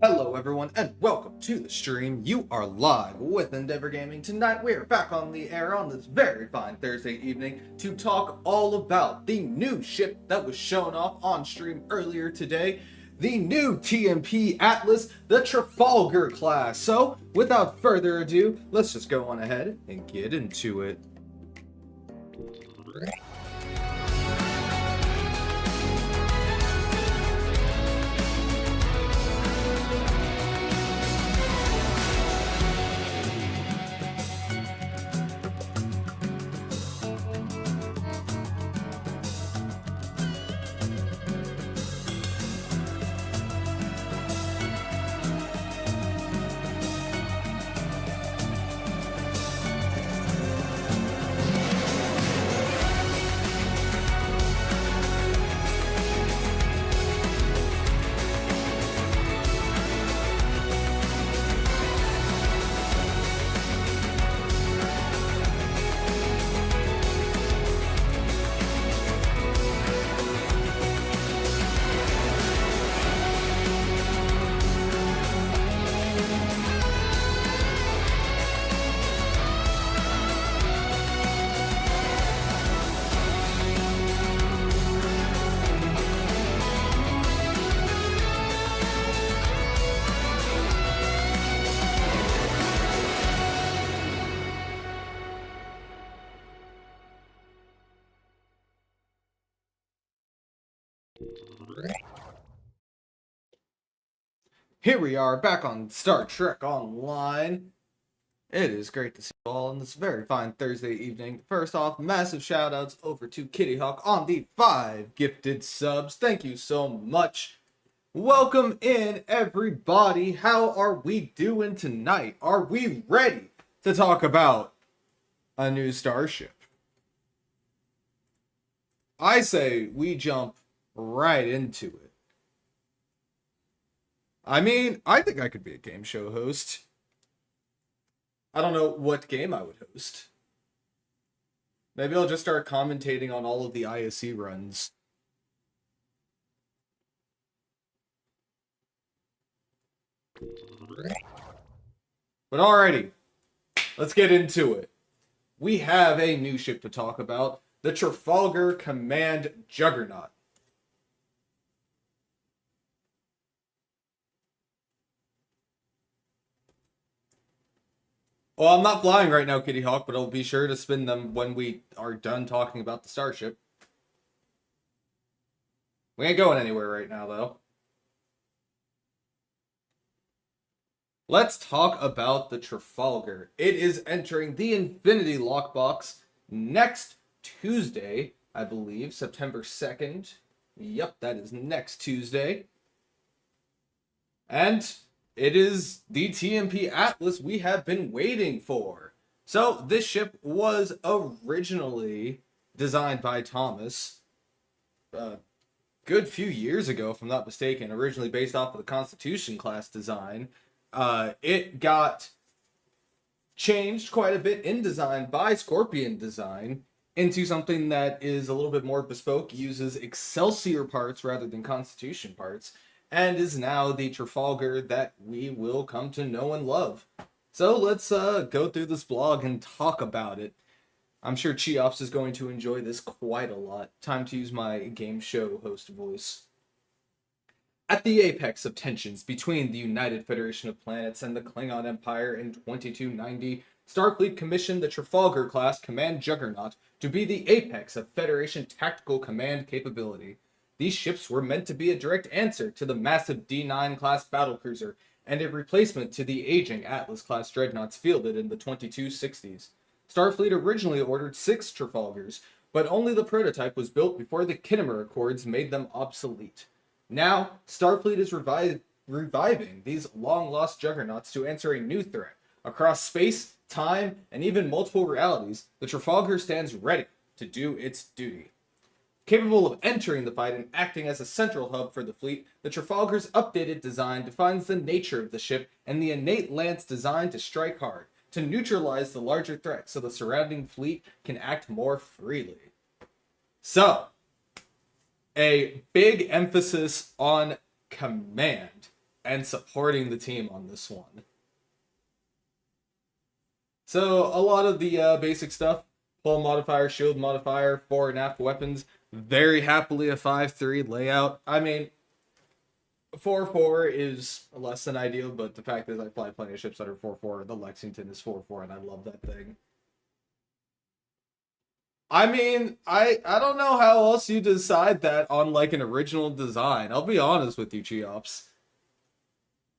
Hello everyone and welcome to the stream. You are live with Endeavor Gaming. Tonight we're back on the air on this very fine Thursday evening to talk all about the new ship that was shown off on stream earlier today. The new TMP Atlas, the Trafalgar class. So without further ado, let's just go on ahead and get into it. Here we are back on Star Trek Online. It is great to see you all on this very fine Thursday evening. First off, massive shout outs over to Kitty Hawk on the 5 gifted subs. Thank you so much. Welcome in everybody. How are we doing tonight? Are we ready to talk about a new starship? I say we jump right into it. I mean, I think I could be a game show host. I don't know what game I would host. Maybe I'll just start commentating on all of the ISC runs. But alrighty, let's get into it. We have a new ship to talk about, the Trafalgar Command Juggernaut. Well, I'm not flying right now, Kitty Hawk, but I'll be sure to spin them when we are done talking about the starship. We ain't going anywhere right now, though. Let's talk about the Trafalgar. It is entering the Infinity Lockbox next Tuesday, I believe, September 2nd. Yep, that is next Tuesday. And it is the TMP Atlas we have been waiting for. So, this ship was originally designed by Thomas a good few years ago, if I'm not mistaken, originally based off of the Constitution class design. It got changed quite a bit in design by Scorpion Design into something that is a little bit more bespoke, uses Excelsior parts rather than Constitution parts, and is now the Trafalgar that we will come to know and love. So let's go through this blog and talk about it. I'm sure Cheops is going to enjoy this quite a lot. Time to use my game show host voice. At the apex of tensions between the United Federation of Planets and the Klingon Empire in 2290, Starfleet commissioned the Trafalgar-class Command Juggernaut to be the apex of Federation tactical command capability. These ships were meant to be a direct answer to the massive D9-class battlecruiser and a replacement to the aging Atlas-class dreadnoughts fielded in the 2260s. Starfleet originally ordered 6 Trafalgars, but only the prototype was built before the Khitomer Accords made them obsolete. Now, Starfleet is reviving these long-lost juggernauts to answer a new threat. Across space, time, and even multiple realities, the Trafalgar stands ready to do its duty. Capable of entering the fight and acting as a central hub for the fleet, the Trafalgar's updated design defines the nature of the ship and the innate lance designed to strike hard, to neutralize the larger threat so the surrounding fleet can act more freely. So, a big emphasis on command. and supporting the team on this one. So a lot of the basic stuff, hull modifier, shield modifier, fore and aft weapons, very happily a 5-3 layout. I mean, 4-4 is less than ideal, but the fact is I fly plenty of ships that are 4-4. The Lexington is 4-4, and I love that thing. I mean, I don't know how else you decide that on like an original design. I'll be honest with you, Cheops.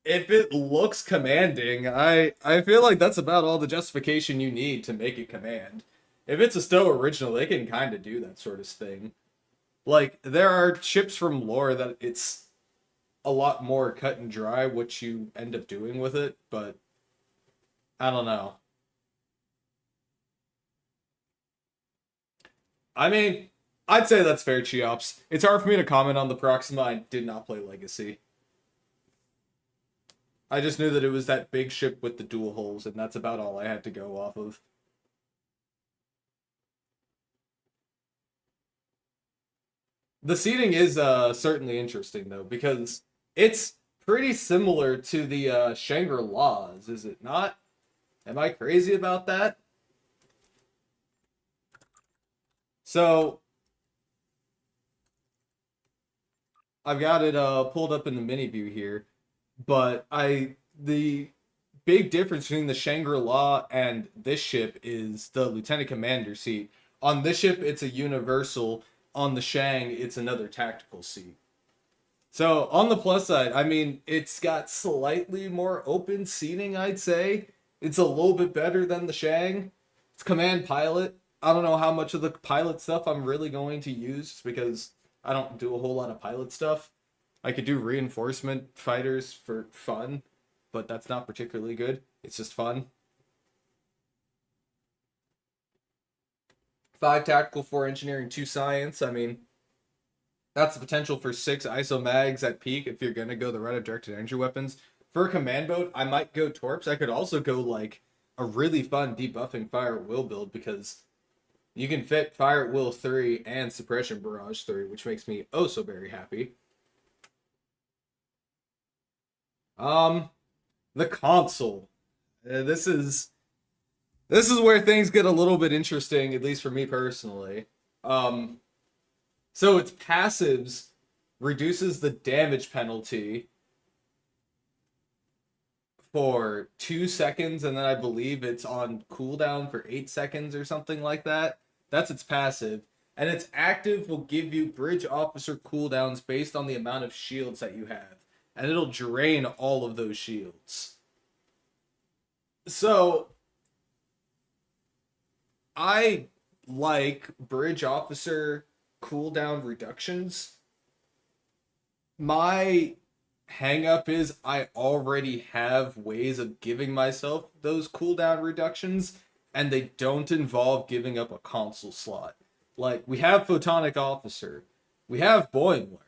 If it looks commanding, I feel like that's about all the justification you need to make it command. If it's a STO original, they can kind of do that sort of thing. Like, there are ships from lore that it's a lot more cut and dry what you end up doing with it, but I don't know. I mean, I'd say that's fair, Cheops. It's hard for me to comment on the Proxima. I did not play Legacy. I just knew that it was that big ship with the dual hulls, and that's about all I had to go off of. The seating is certainly interesting, though, because it's pretty similar to the Shangri-Las, is it not? Am I crazy about that? So, I've got it pulled up in the mini view here, but the big difference between the Shangri-La and this ship is the lieutenant commander seat. On this ship, it's a universal. On the Shang, it's another tactical seat. So on the plus side, I mean, it's got slightly more open seating, I'd say. It's a little bit better than the Shang. It's command pilot. I don't know how much of the pilot stuff I'm really going to use because I don't do a whole lot of pilot stuff. I could do reinforcement fighters for fun, but that's not particularly good. It's just fun. 5 tactical, 4 engineering, 2 science. I mean, that's the potential for 6 ISO mags at peak if you're going to go the route of directed energy weapons. For a command boat, I might go Torps. I could also go like a really fun debuffing Fire at Will build because you can fit Fire at Will 3 and Suppression Barrage 3, which makes me oh so very happy. The console. This is where things get a little bit interesting, at least for me personally. So its passives reduces the damage penalty for 2 seconds, and then I believe it's on cooldown for 8 seconds or something like that. That's its passive. And its active will give you bridge officer cooldowns based on the amount of shields that you have. And it'll drain all of those shields. So, I like bridge officer cooldown reductions. My hang up is I already have ways of giving myself those cooldown reductions, and they don't involve giving up a console slot. Like, we have Photonic Officer, we have Boimler.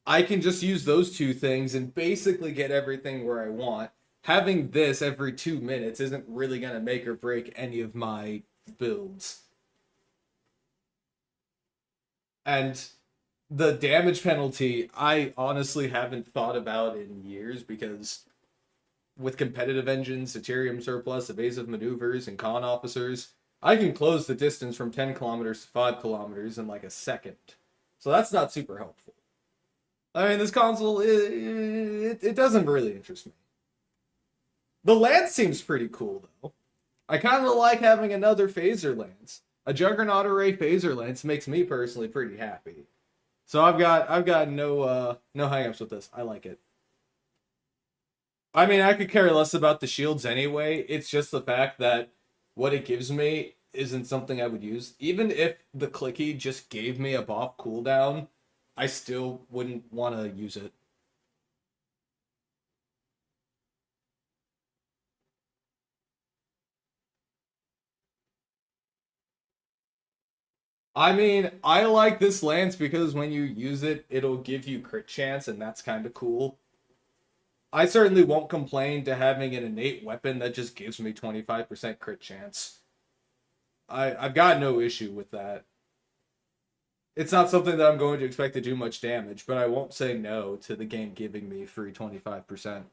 I can just use those 2 things and basically get everything where I want. Having this every 2 minutes isn't really going to make or break any of my builds. And the damage penalty, I honestly haven't thought about in years because with competitive engines, Deuterium surplus, evasive maneuvers, and con officers, I can close the distance from 10 kilometers to 5 kilometers in like a second. So that's not super helpful. I mean, this console, it doesn't really interest me. The lance seems pretty cool, though. I kind of like having another phaser lance. A Juggernaut array phaser lance makes me personally pretty happy. So I've got no hangups with this. I like it. I mean, I could care less about the shields anyway. It's just the fact that what it gives me isn't something I would use. Even if the clicky just gave me a buff cooldown, I still wouldn't want to use it. I mean, I like this lance because when you use it, it'll give you crit chance, and that's kind of cool. I certainly won't complain to having an innate weapon that just gives me 25% crit chance. I've got no issue with that. It's not something that I'm going to expect to do much damage, but I won't say no to the game giving me free 25%.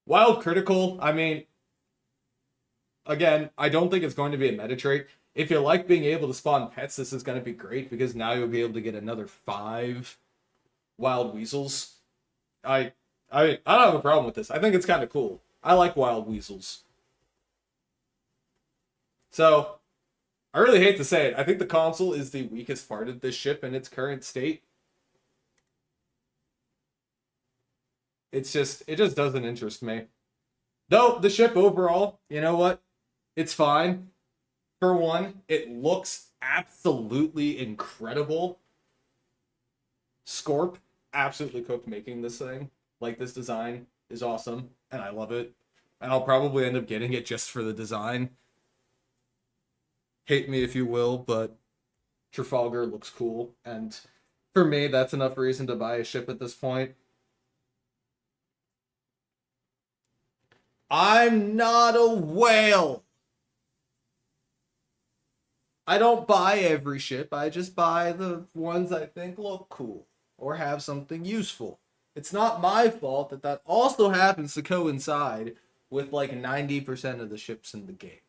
Wild Critical, I mean, again, I don't think it's going to be a meta trait. If you like being able to spawn pets, this is going to be great because now you'll be able to get another 5 wild weasels. I don't have a problem with this. I think it's kind of cool. I like wild weasels. So, I really hate to say it. I think the console is the weakest part of this ship in its current state. It just doesn't interest me. Though, the ship overall, you know what? It's fine. For one, it looks absolutely incredible. Scorp absolutely cooked making this thing. Like, this design is awesome, and I love it. And I'll probably end up getting it just for the design. Hate me if you will, but Trafalgar looks cool, and for me, that's enough reason to buy a ship at this point. I'm not a whale! I don't buy every ship, I just buy the ones I think look cool, or have something useful. It's not my fault that that also happens to coincide with like 90% of the ships in the game.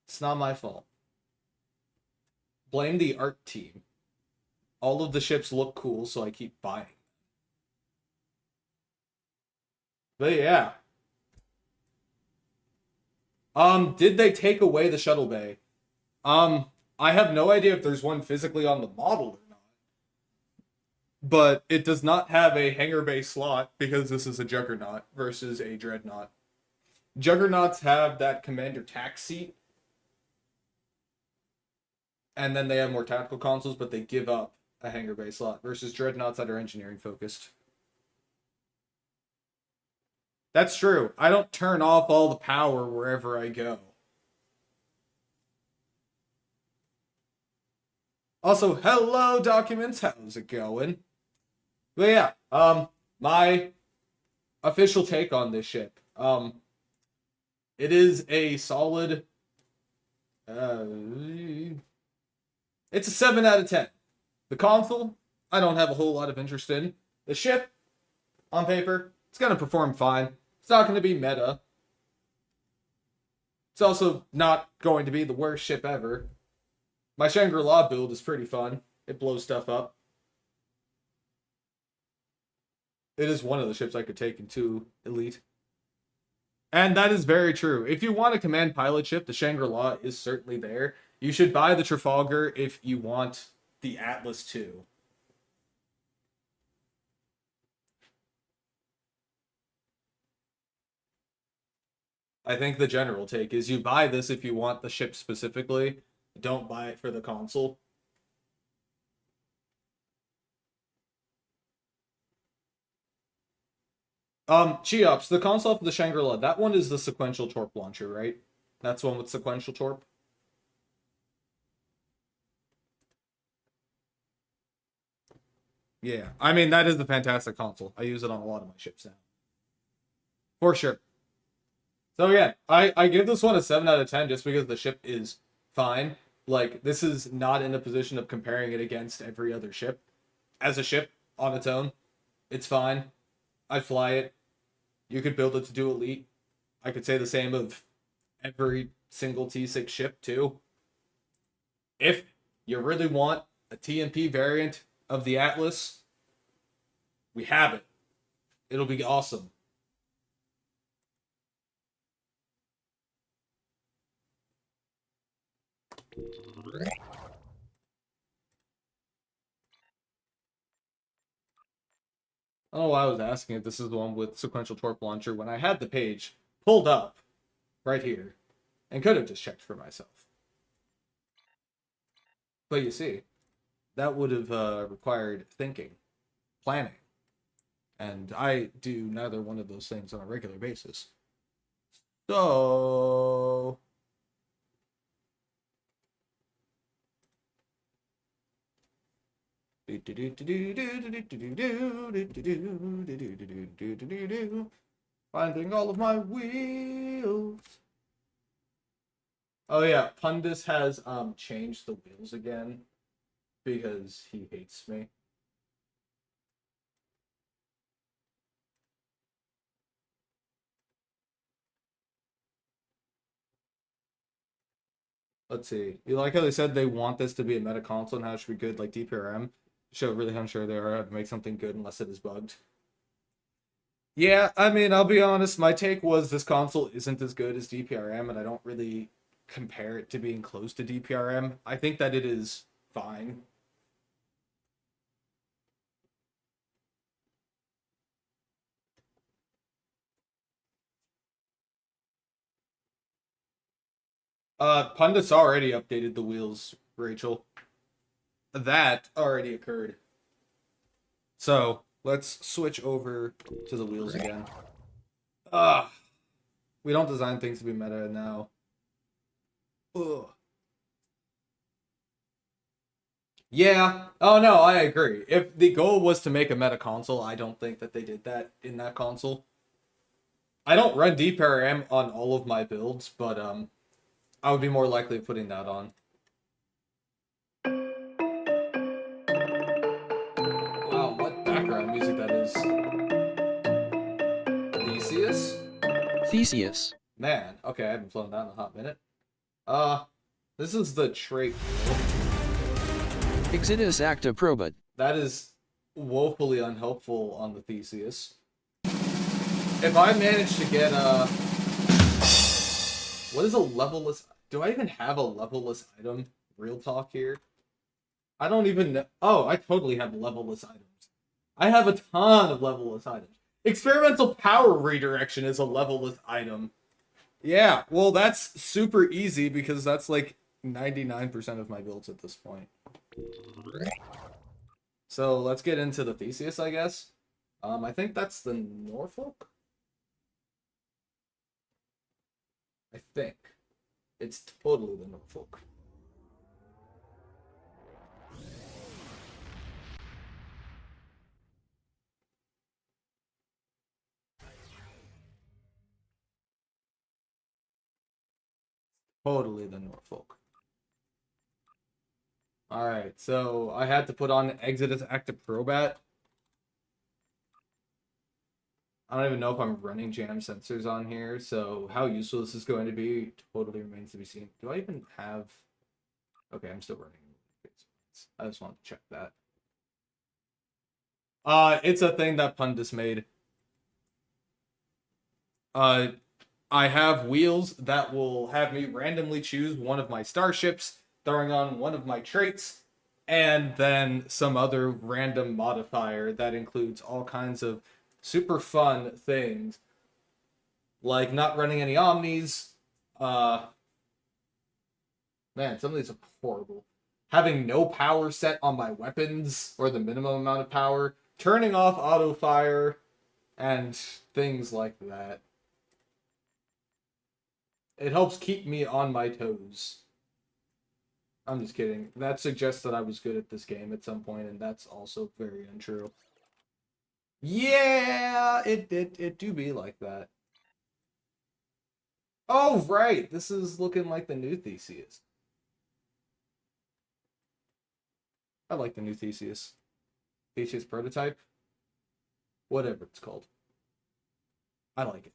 It's not my fault. Blame the art team. All of the ships look cool, so I keep buying. But yeah. Did they take away the shuttle bay? I have no idea if there's one physically on the model or not. But it does not have a hangar bay slot because this is a Juggernaut versus a Dreadnought. Juggernauts have that commander tax seat. And then they have more tactical consoles, but they give up a hangar bay slot versus Dreadnoughts that are engineering focused. That's true. I don't turn off all the power wherever I go. Also, hello, Documents. How's it going? But yeah, my official take on this ship. It is a solid... it's a 7 out of 10. The console, I don't have a whole lot of interest in. The ship, on paper, it's going to perform fine. It's not going to be meta. It's also not going to be the worst ship ever. My Shangri-La build is pretty fun. It blows stuff up. It is one of the ships I could take into Elite. And that is very true. If you want a command pilot ship, the Shangri-La is certainly there. You should buy the Trafalgar if you want the Atlas too. I think the general take is you buy this if you want the ship specifically. Don't buy it for the console. Cheops, the console for the Shangri-La, that one is the sequential torp launcher, right? That's one with sequential torp. Yeah, I mean, that is the fantastic console. I use it on a lot of my ships now. For sure. So yeah, I give this one a 7 out of 10 just because the ship is fine. Like, this is not in a position of comparing it against every other ship. As a ship, on its own, it's fine. I'd fly it. You could build it to do Elite. I could say the same of every single T6 ship, too. If you really want a TMP variant of the Atlas, we have it. It'll be awesome. Oh, I was asking if this is the one with sequential torp launcher when I had the page pulled up right here and could have just checked for myself. But you see, that would have required thinking, planning, and I do neither one of those things on a regular basis. So... Finding all of my wheels. Oh yeah, Pundus has changed the wheels again because he hates me. Let's see. You like how they said they want this to be a meta console and how it should be good like DPRM? Show really unsure they are how to make something good unless it is bugged. Yeah, I mean, I'll be honest, my take was this console isn't as good as DPRM, and I don't really compare it to being close to DPRM. I think that it is fine. Pundits already updated the wheels, Rachel. That already occurred. So let's switch over to the wheels again. Ah, we don't design things to be meta now. Ugh. Yeah. Oh no, I agree. If the goal was to make a meta console, I don't think that they did that in that console. I don't run DPRM on all of my builds, but I would be more likely putting that on. Wow, what background music that is. Theseus? Theseus. Man, okay, I haven't flown that in a hot minute. Uh, this is the trait wheel. Exodus acta probat. That is woefully unhelpful on the Theseus. If I manage to get what is a levelless? Do I even have a levelless item? Real talk here. I don't even know. Oh, I totally have levelless items. I have a ton of levelless items. Experimental power redirection is a levelless item. Yeah, well, that's super easy because that's like 99% of my builds at this point. So let's get into the Theseus, I guess. I think that's the Norfolk. I think it's totally the Norfolk. Totally the Norfolk. All right, so I had to put on Exodus Active Probat. I don't even know if I'm running jam sensors on here, so how useful this is going to be totally remains to be seen. Do I even have... Okay, I'm still running. I just wanted to check that. It's a thing that Pundus made. I have wheels that will have me randomly choose one of my starships, throwing on one of my traits, and then some other random modifier that includes all kinds of super fun things, like not running any omnis. Man, some of these are horrible. Having no power set on my weapons, or the minimum amount of power, turning off auto fire, and things like that. It helps keep me on my toes. I'm just kidding. That suggests that I was good at this game at some point, and that's also very untrue. Yeah, it do be like that. Oh, right. This is looking like the new Theseus. I like the new Theseus. Theseus prototype. Whatever it's called. I like it.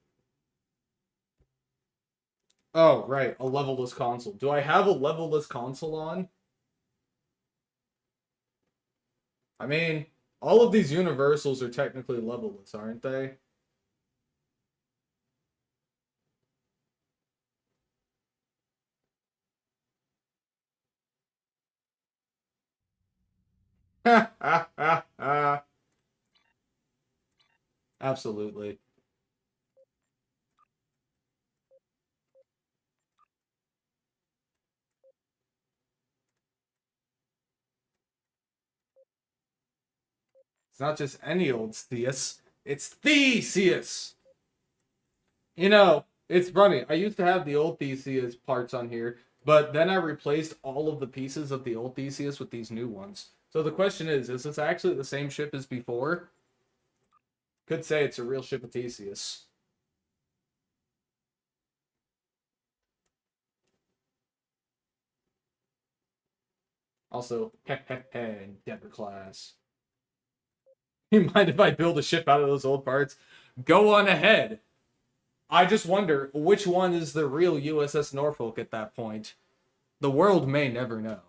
Oh, right. A levelless console. Do I have a levelless console on? I mean, all of these universals are technically levelless, aren't they? Absolutely. It's not just any old Theus. It's Theseus. You know, it's funny. I used to have the old Theseus parts on here, but then I replaced all of the pieces of the old Theseus with these new ones. So the question is this actually the same ship as before? Could say it's a real ship of Theseus. Also, Endeavor class. You mind if I build a ship out of those old parts? Go on ahead. I just wonder which one is the real USS Norfolk at that point. The world may never know.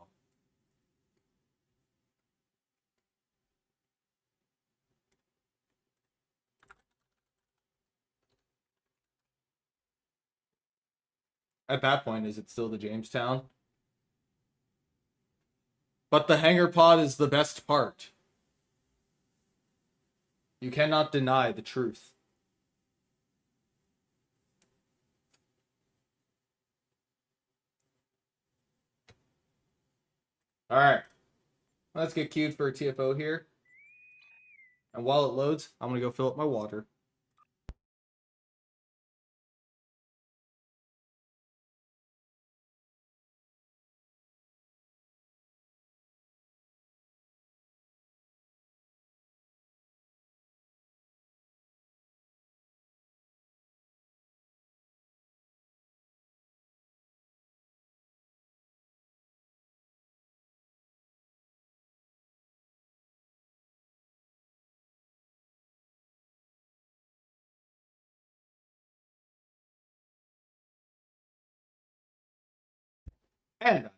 At that point, is it still the Jamestown? But the hangar pod is the best part. You cannot deny the truth. Alright. Let's get queued for a TFO here. And while it loads, I'm going to go fill up my water. And I'm back.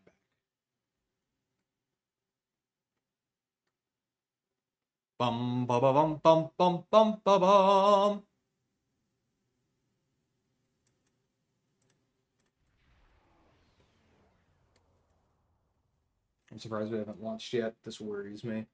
Bum ba ba bum bum bum bum ba bum. I'm surprised we haven't launched yet. This worries me.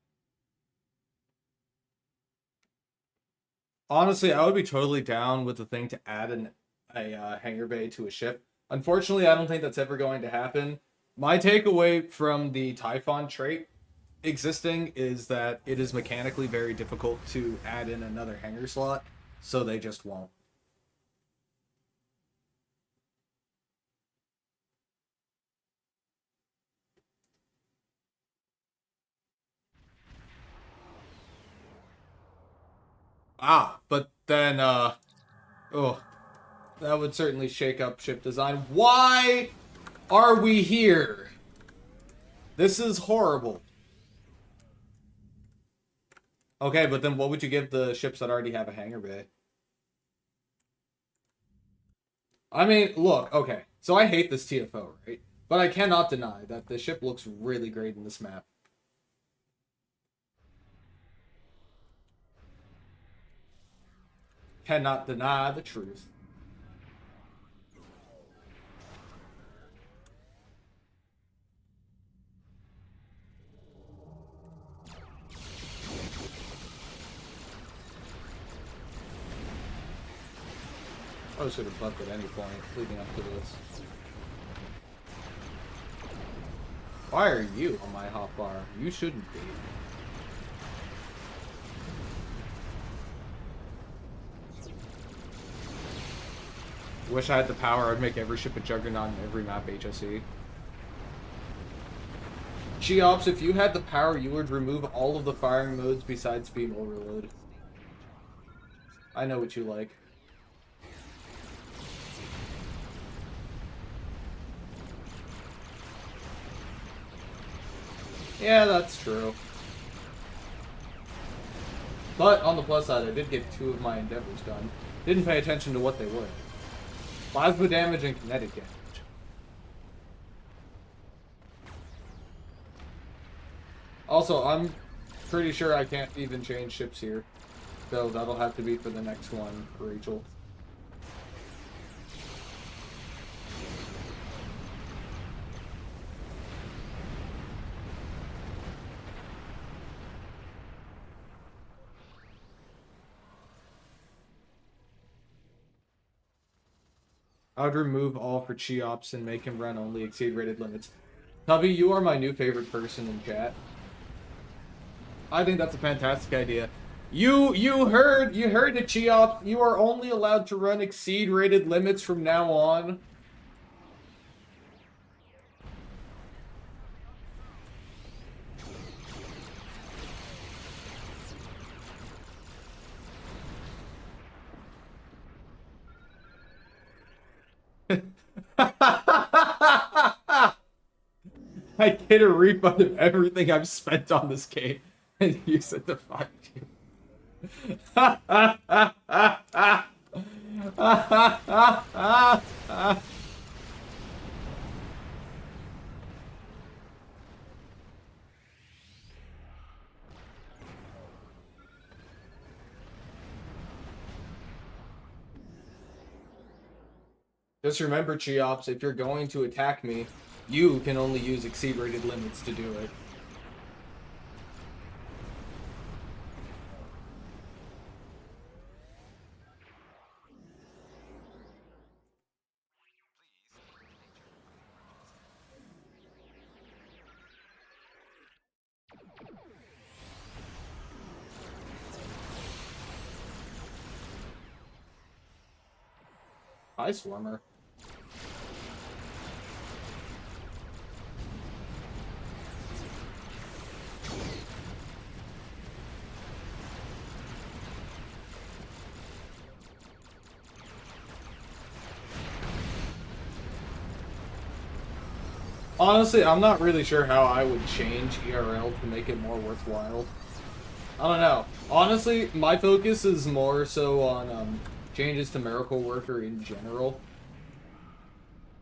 Honestly, I would be totally down with the thing to add a hangar bay to a ship. Unfortunately, I don't think that's ever going to happen. My takeaway from the Typhon trait existing is that it is mechanically very difficult to add in another hangar slot, so they just won't. But then, oh, that would certainly shake up ship design. Why are we here? This is horrible. Okay, but then what would you give the ships that already have a hangar bay? I mean, look, okay. So I hate this TFO, right? But I cannot deny that the ship looks really great in this map. Cannot deny the truth. I should have left at any point leading up to this. Why are you on my hotbar? You shouldn't be. Wish I had the power, I'd make every ship a juggernaut in every map HSE. Geops, if you had the power, you would remove all of the firing modes besides beam overload. I know what you like. Yeah, that's true. But on the plus side, I did get 2 of my endeavors done. Didn't pay attention to what they were. Plasma damage and kinetic damage. Also, I'm pretty sure I can't even change ships here. So that'll have to be for the next one, Rachel. I would remove all for Cheops and make him run only exceed rated limits. Tubby, you are my new favorite person in chat. I think that's a fantastic idea. You heard it, Cheops. You are only allowed to run exceed rated limits from now on. I get a refund of everything I've spent on this game and use it to find you. Just remember, Cheops, if you're going to attack me, you can only use exceed rated limits to do it. Hi, Swarmer. Honestly, I'm not really sure how I would change ERL to make it more worthwhile. I don't know. Honestly, my focus is more so on changes to Miracle Worker in general.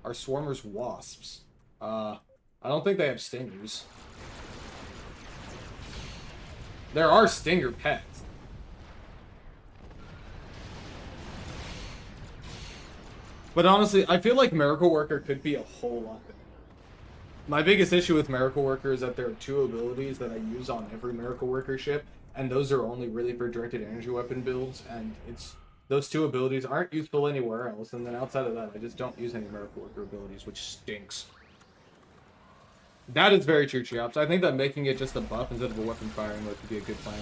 Are Swarmers wasps? I don't think they have stingers. There are stinger pets. But honestly, I feel like Miracle Worker could be a whole lot better. My biggest issue with Miracle Worker is that there are two abilities that I use on every Miracle Worker ship, and those are only really for directed energy weapon builds, and those two abilities aren't useful anywhere else, and then outside of that, I just don't use any Miracle Worker abilities, which stinks. That is very true, Cheops. I think that making it just a buff instead of a weapon firing mode could be a good plan.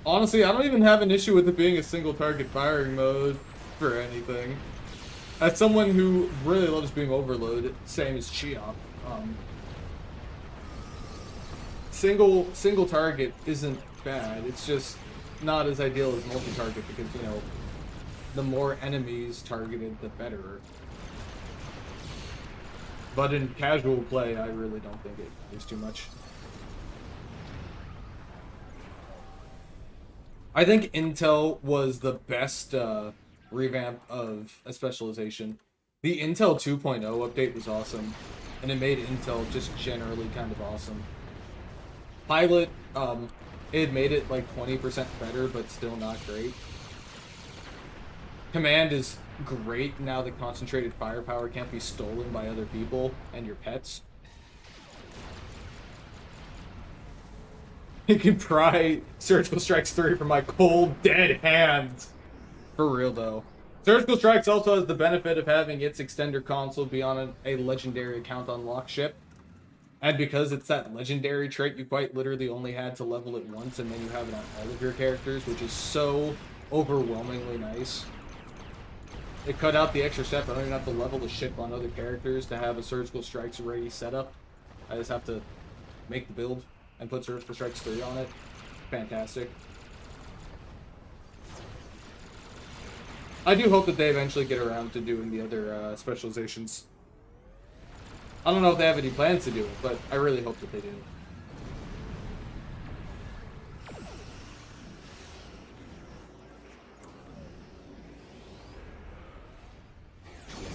Honestly, I don't even have an issue with it being a single target firing mode for anything. As someone who really loves being overloaded, same as Cheop, single target isn't bad. It's just not as ideal as multi-target because, you know, the more enemies targeted, the better. But in casual play, I really don't think it matters too much. I think Intel was the best revamp of a specialization. The Intel 2.0 update was awesome, and it made Intel just generally kind of awesome. Pilot, it made it like 20% better, but still not great. Command is great now that concentrated firepower can't be stolen by other people and your pets. You can pry Surgical Strikes 3 from my cold, dead hands. For real, though. Surgical Strikes also has the benefit of having its extender console be on a legendary account unlock ship. And because it's that legendary trait, you quite literally only had to level it once, and then you have it on all of your characters, which is so overwhelmingly nice. It cut out the extra step. I don't even have to level the ship on other characters to have a Surgical Strikes ready setup. I just have to make the build and put Surgical Strikes 3 on it. Fantastic. I do hope that they eventually get around to doing the other specializations. I don't know if they have any plans to do it, but I really hope that they do.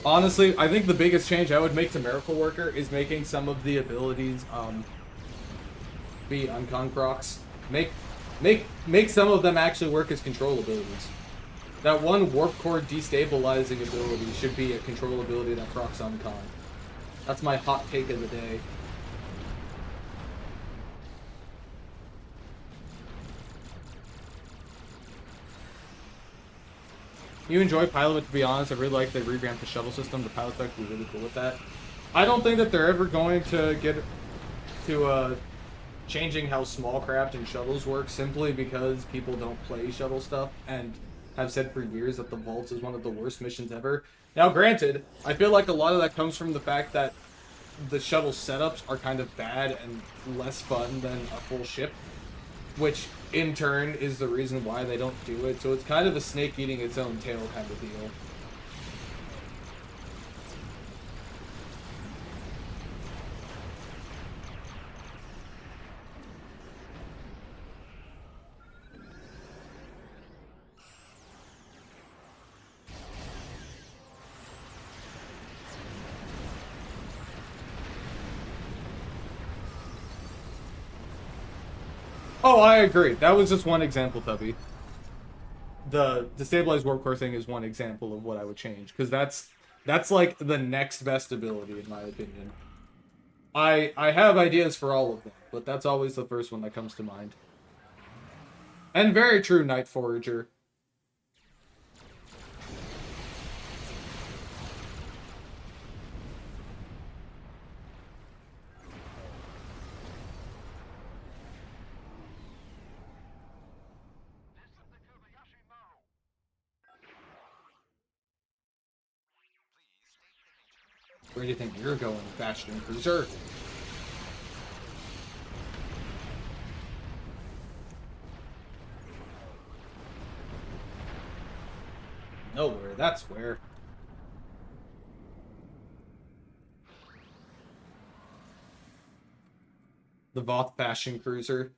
Honestly, I think the biggest change I would make to Miracle Worker is making some of the abilities be uncon procs. Make some of them actually work as control abilities. That one Warp Core destabilizing ability should be a control ability that procs uncon. That's my hot take of the day. You enjoy Pilot, to be honest. I really like they revamped the shuttle system. The Pilot spec was really cool with that. I don't think that they're ever going to get to changing how small craft and shuttles work, simply because people don't play shuttle stuff and have said for years that the Vaults is one of the worst missions ever. Now, granted, I feel like a lot of that comes from the fact that the shuttle setups are kind of bad and less fun than a full ship, which in turn is the reason why they don't do it. So it's kind of a snake eating its own tail kind of deal. Oh, I agree. That was just one example, Tubby. The destabilized warp core thing is one example of what I would change, because that's like the next best ability in my opinion. I have ideas for all of them, but that's always the first one that comes to mind. And very true, Night Forager. Where do you think you're going, Bastion Cruiser? Nowhere, that's where. The Voth Bastion Cruiser.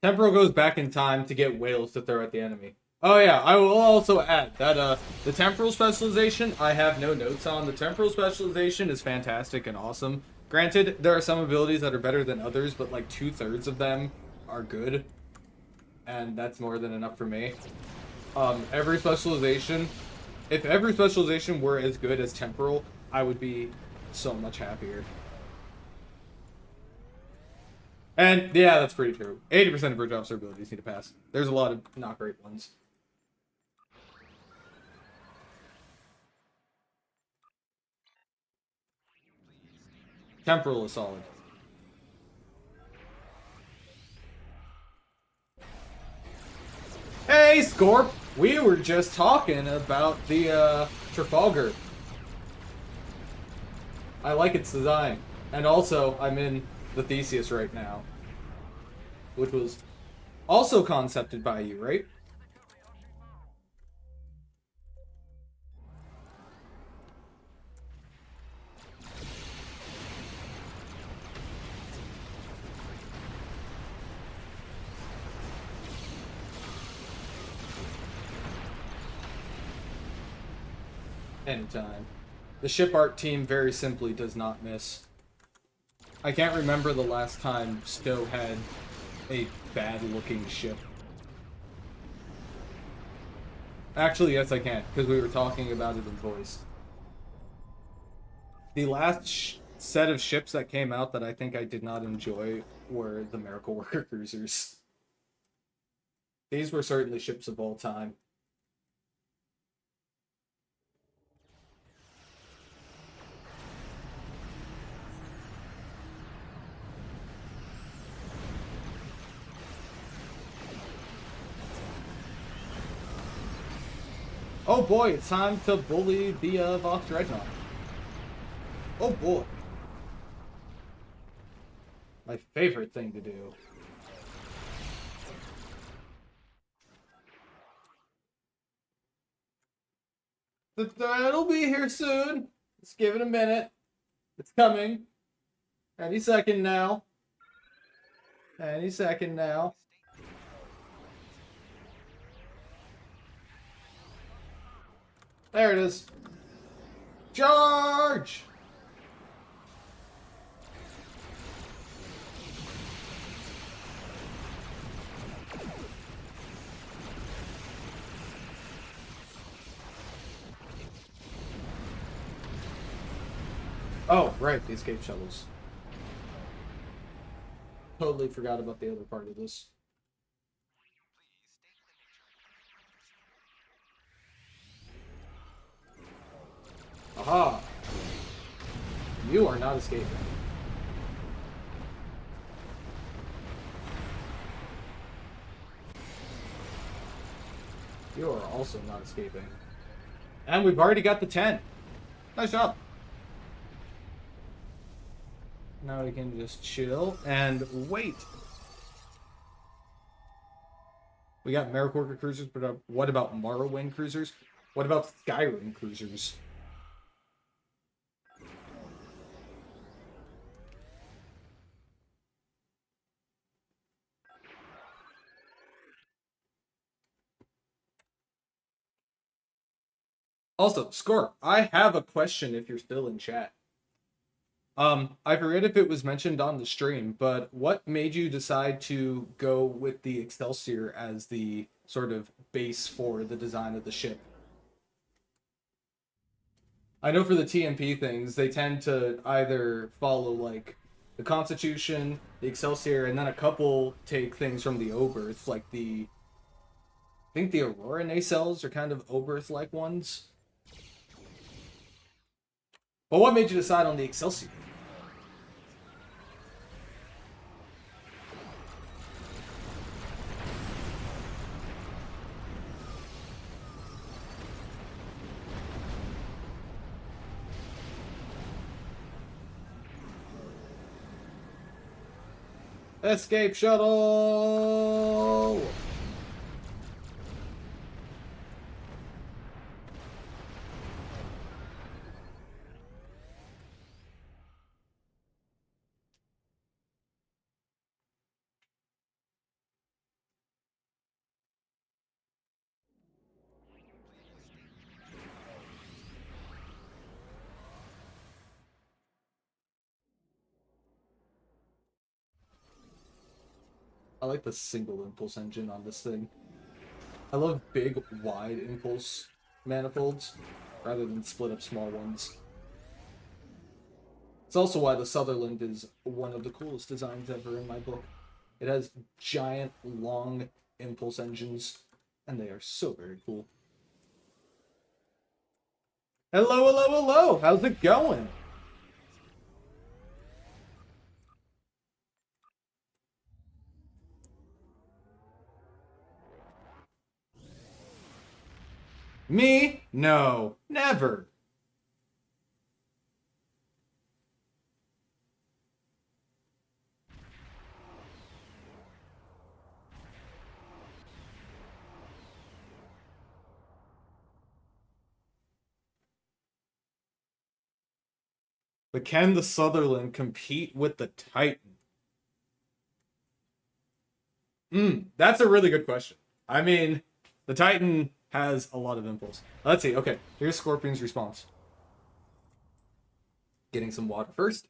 Temporal goes back in time to get whales to throw at the enemy. Oh yeah, I will also add that the temporal specialization I have no notes on. The temporal specialization is fantastic and awesome. Granted, there are some abilities that are better than others, but like 2/3 of them are good, and that's more than enough for me. Every specialization, if every specialization were as good as temporal, I would be so much happier. And yeah, that's pretty true. 80% of bridge officer abilities need to pass. There's a lot of not great ones. Temporal is solid. Hey, Scorp! We were just talking about the Trafalgar. I like its design. And also, I'm in the Theseus right now. Which was also concepted by you, right? Anytime. The ship art team very simply does not miss. I can't remember the last time STO had a bad-looking ship. Actually, yes, I can, because we were talking about it in voice. The last set of ships that came out that I think I did not enjoy were the Miracle Worker Cruisers. These were certainly ships of all time. Oh boy, it's time to bully the Vox Dreadnought. Oh boy. My favorite thing to do. It'll be here soon. Let's give it a minute. It's coming. Any second now. Any second now. There it is. Charge! Oh, right, the escape shuttles. Totally forgot about the other part of this. Aha! You are not escaping. You are also not escaping. And we've already got the 10. Nice job. Now we can just chill and wait. We got Miracle Worker Cruisers, but what about Morrowind Cruisers? What about Skyrim Cruisers? Also, Score, I have a question if you're still in chat. I forget if it was mentioned on the stream, but what made you decide to go with the Excelsior as the sort of base for the design of the ship? I know for the TMP things, they tend to either follow like the Constitution, the Excelsior, and then a couple take things from the Oberth, like I think the Aurora nacelles are kind of Oberth-like ones. But what made you decide on the Excelsior? Escape shuttle! I like the single impulse engine on this thing. I love big, wide impulse manifolds rather than split up small ones. It's also why the Sutherland is one of the coolest designs ever in my book. It has giant, long impulse engines, and they are so very cool. Hello, hello, hello! How's it going? Me? No, never. But can the Sutherland compete with the Titan? That's a really good question. I mean, the Titan has a lot of impulse. Let's see. Okay, here's Scorpion's response. Getting some water first.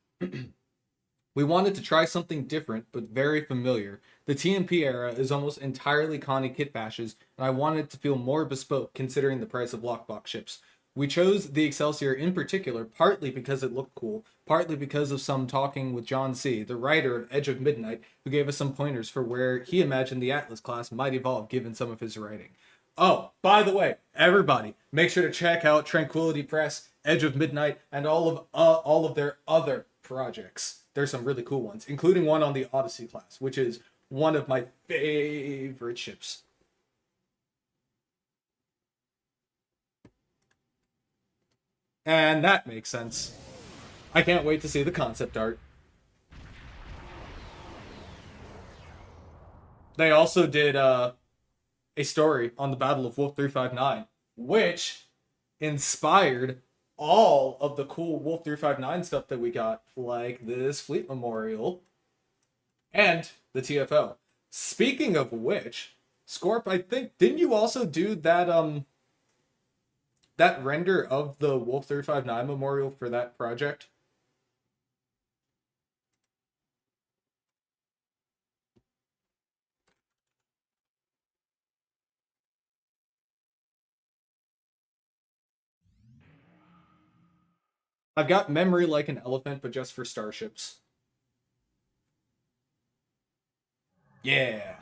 We wanted to try something different, but very familiar. The TMP era is almost entirely Connie kit bashes, and I wanted to feel more bespoke considering the price of lockbox ships. We chose the Excelsior in particular partly because it looked cool, partly because of some talking with John C., the writer of Edge of Midnight, who gave us some pointers for where he imagined the Atlas class might evolve given some of his writing. Oh, by the way, everybody, make sure to check out Tranquility Press, Edge of Midnight, and all of their other projects. There's some really cool ones, including one on the Odyssey class, which is one of my favorite ships. And that makes sense. I can't wait to see the concept art. They also did a story on the Battle of Wolf 359, which inspired all of the cool Wolf 359 stuff that we got, like this Fleet Memorial and the TFO. Speaking of which, Scorp, I think, didn't you also do that that render of the Wolf 359 memorial for that project? I've got Memory Like an Elephant, but just for starships. Yeah.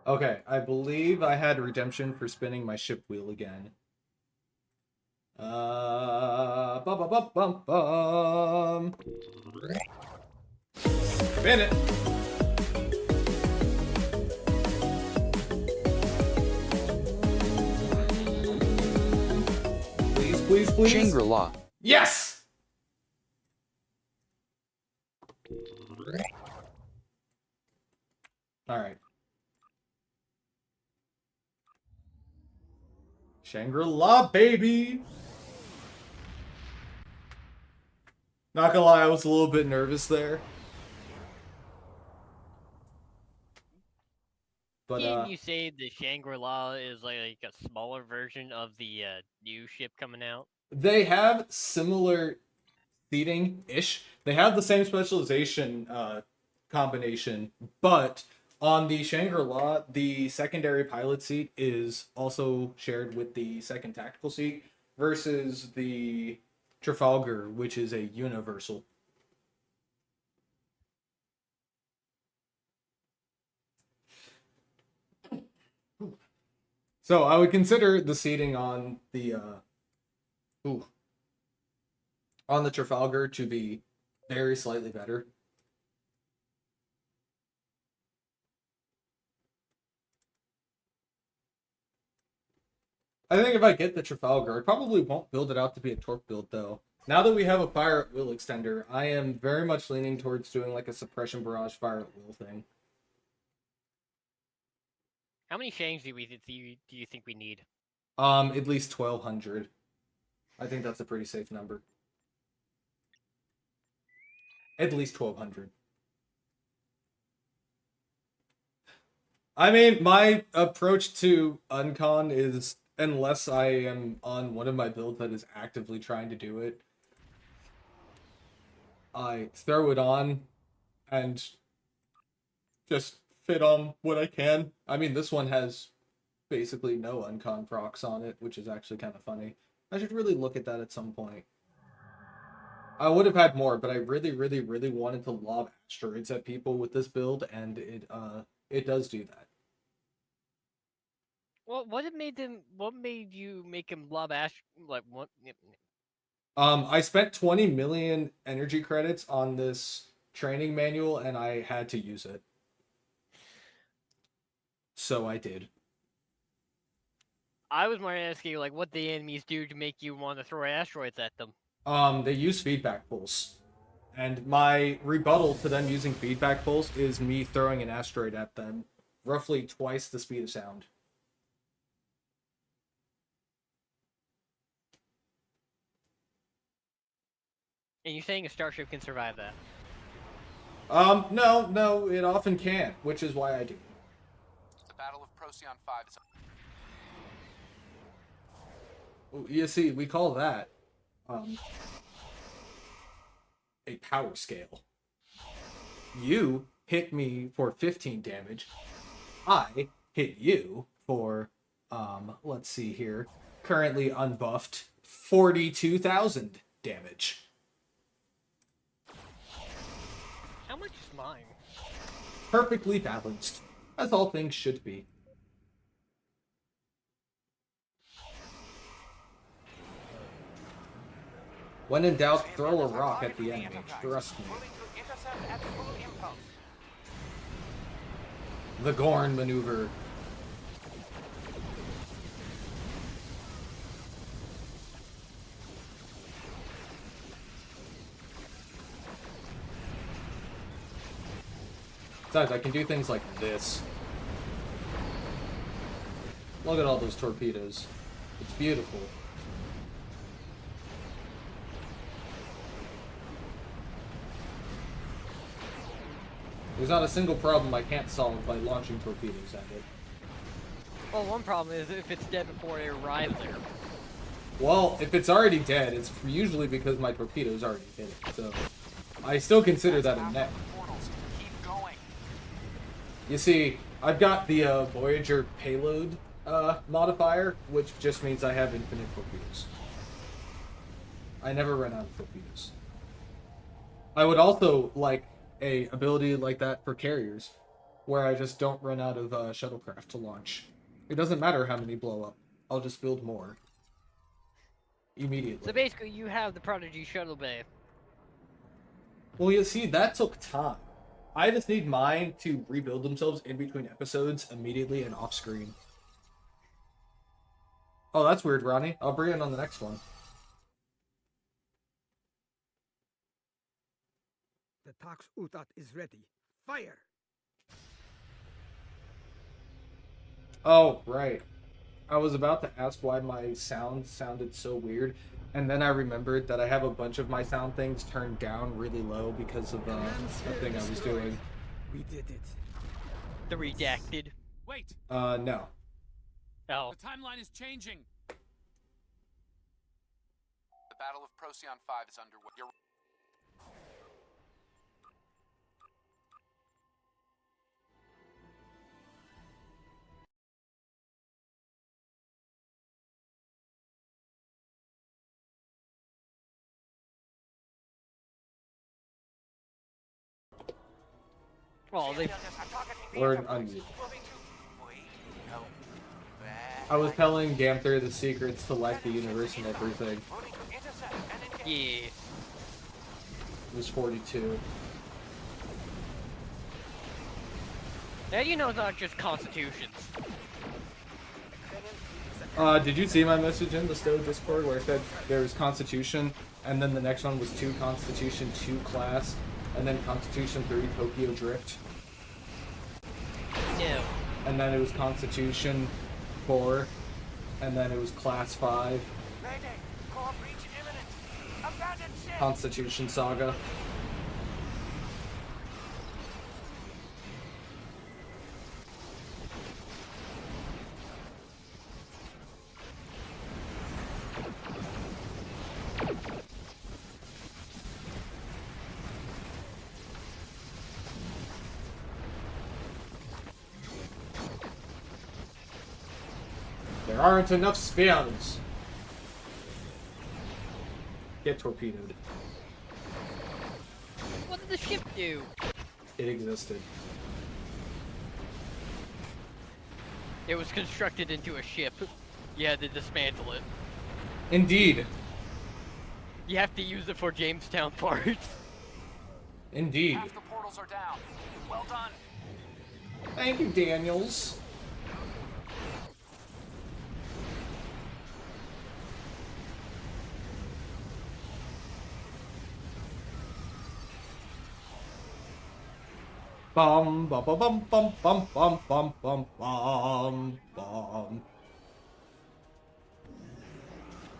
Okay, I believe I had redemption for spinning my ship wheel again. Bum bum bum bum bum. Spin it. Please, please, please. Shangri-La. Yes. All right. Shangri-La, baby. Not gonna lie, I was a little bit nervous there. But Didn't you say the Shangri-La is like a smaller version of the new ship coming out? they have similar seating ish. They have the same specialization combination, but on the Shangri-La, the secondary pilot seat is also shared with the second tactical seat versus the Trafalgar, which is a universal. So I would consider the seating on the ooh, on the Trafalgar to be very slightly better. I think if I get the Trafalgar, I probably won't build it out to be a torque build though. Now that we have a fire at will extender, I am very much leaning towards doing like a suppression barrage fire at will thing. How many Shangs do you think we need? At least 1,200. I think that's a pretty safe number. At least 1,200. I mean, my approach to Uncon is, unless I am on one of my builds that is actively trying to do it, I throw it on and just fit on what I can. I mean, this one has basically no Uncon procs on it, which is actually kind of funny. I should really look at that at some point. I would have had more, but I really, really, really wanted to lob asteroids at people with this build, and it does do that. Well, what made them? What made you make him lob ash? Like what? I spent 20 million energy credits on this training manual, and I had to use it. So I did. I was more asking like what the enemies do to make you want to throw asteroids at them. They use feedback pulse. And my rebuttal to them using feedback pulse is me throwing an asteroid at them, roughly twice the speed of sound. And you're saying a starship can survive that? No, it often can, which is why I do. The Battle of Procyon 5 is... You see, we call that a power scale. You hit me for 15 damage. I hit you for, let's see here, currently unbuffed, 42,000 damage. How much is mine? Perfectly balanced, as all things should be. When in doubt, throw a rock at the enemy. Trust me. The Gorn maneuver. Besides, I can do things like this. Look at all those torpedoes. It's beautiful. There's not a single problem I can't solve by launching torpedoes at it. Well, one problem is if it's dead before it arrives there. Well, if it's already dead, it's usually because my torpedoes already hit it, so I still consider that a net. You see, I've got the Voyager payload modifier, which just means I have infinite torpedoes. I never run out of torpedoes. I would also like a ability like that for carriers, where I just don't run out of shuttlecraft to launch. It doesn't matter how many blow up. I'll just build more. Immediately. So basically, you have the Prodigy shuttle bay. Well, you see, that took time. I just need mine to rebuild themselves in between episodes immediately and off screen. Oh, that's weird, Ronnie. I'll bring it on the next one. The Tax Utat is ready. Fire! Oh, right. I was about to ask why my sound sounded so weird, and then I remembered that I have a bunch of my sound things turned down really low because of the thing I was doing. We did it. The redacted. Wait, No. Oh, the timeline is changing. The Battle of Procyon 5 is underway. well, they We're unmuted. I was telling Ganther the secrets to like the universe and everything. yeah. It was 42. Now you know it's not just constitutions. Did you see my message in the STO Discord where it said there was Constitution, and then the next one was 2 Constitution, 2 Class, and then Constitution 3 Tokyo Drift, No. and then it was Constitution 4, and then it was Class 5, Constitution Saga. There aren't enough spells. Get torpedoed. What did the ship do? It existed. It was constructed into a ship. You had to dismantle it. Indeed. You have to use it for Jamestown parts. Indeed. Half the portals are down. Well done. Thank you, Daniels. Bum bum bum bum bum bum bum bum bum bum bum.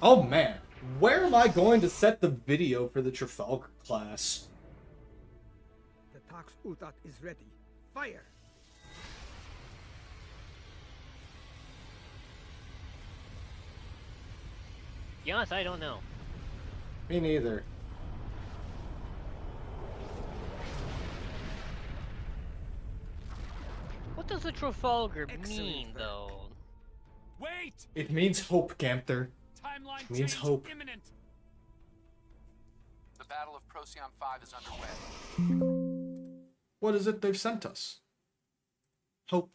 Oh man, where am I going to set the video for the Trafalgar class? The Tox Utat is ready. Fire! To be honest, I don't know. Me neither. What does the Trafalgar mean, Excellent work. though? Wait! It means hope, Ganther. Timeline Means change hope. imminent. The Battle of Procyon 5 is underway. What is it they've sent us? Hope.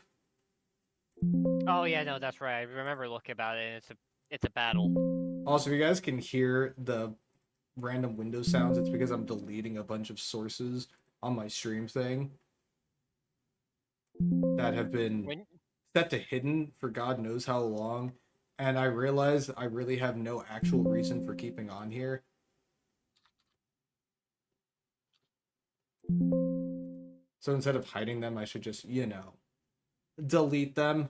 Oh yeah, no, that's right. I remember looking about it. And it's a battle. Also, if you guys can hear the random window sounds, it's because I'm deleting a bunch of sources on my stream thing that have been When set to hidden for God knows how long, and I realize I really have no actual reason for keeping on here. So instead of hiding them, I should just, you know, delete them.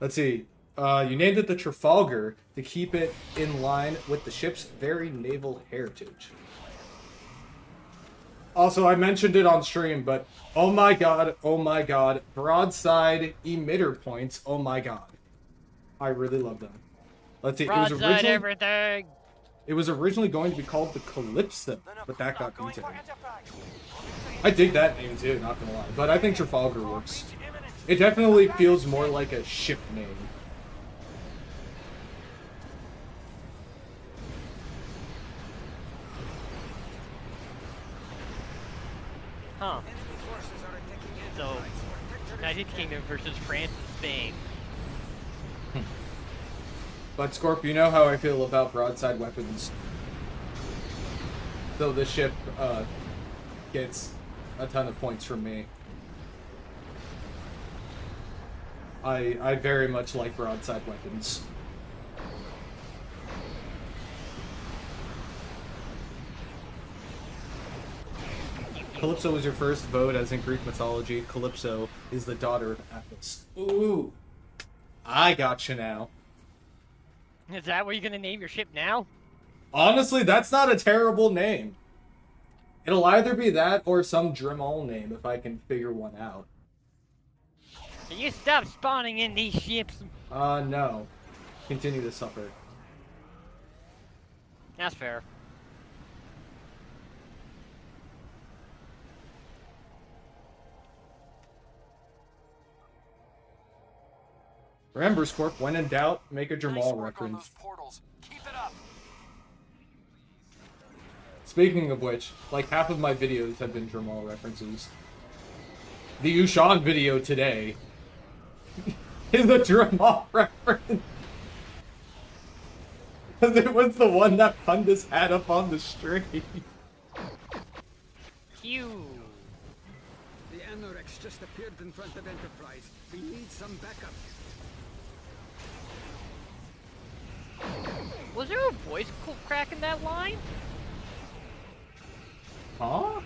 Let's see. You named it the Trafalgar to keep it in line with the ship's very naval heritage. Also, I mentioned it on stream, but oh my god, broadside emitter points, oh my god. I really love them. Let's see, broadside everything. it was originally going to be called the Calypso, but that got vetoed. I dig that name too, not gonna lie, but I think Trafalgar works. It definitely feels more like a ship name. Huh. Enemy forces are attacking So, Enterprise. Protect her United Kingdom versus France and Spain. But Scorp, you know how I feel about broadside weapons. So the ship gets a ton of points from me. I very much like broadside weapons. Calypso was your first vote, as in Greek mythology. Calypso is the daughter of Atlas. Ooh, I gotcha now. Is that what you're gonna name your ship now? Honestly, that's not a terrible name. It'll either be that or some Dremel name if I can figure one out. Can you stop spawning in these ships? No. Continue to suffer. That's fair. Remember, Scorp, when in doubt, make a Nice Jamal work on reference. those portals. Keep it up. Speaking of which, like half of my videos have been Jamal references. The Ushan video today is a Jamal reference. Because it was the one that Pundus had up on the stream. Phew. The Anorex just appeared in front of Enterprise. We need some backup. Was there a voice crack in that line? Huh?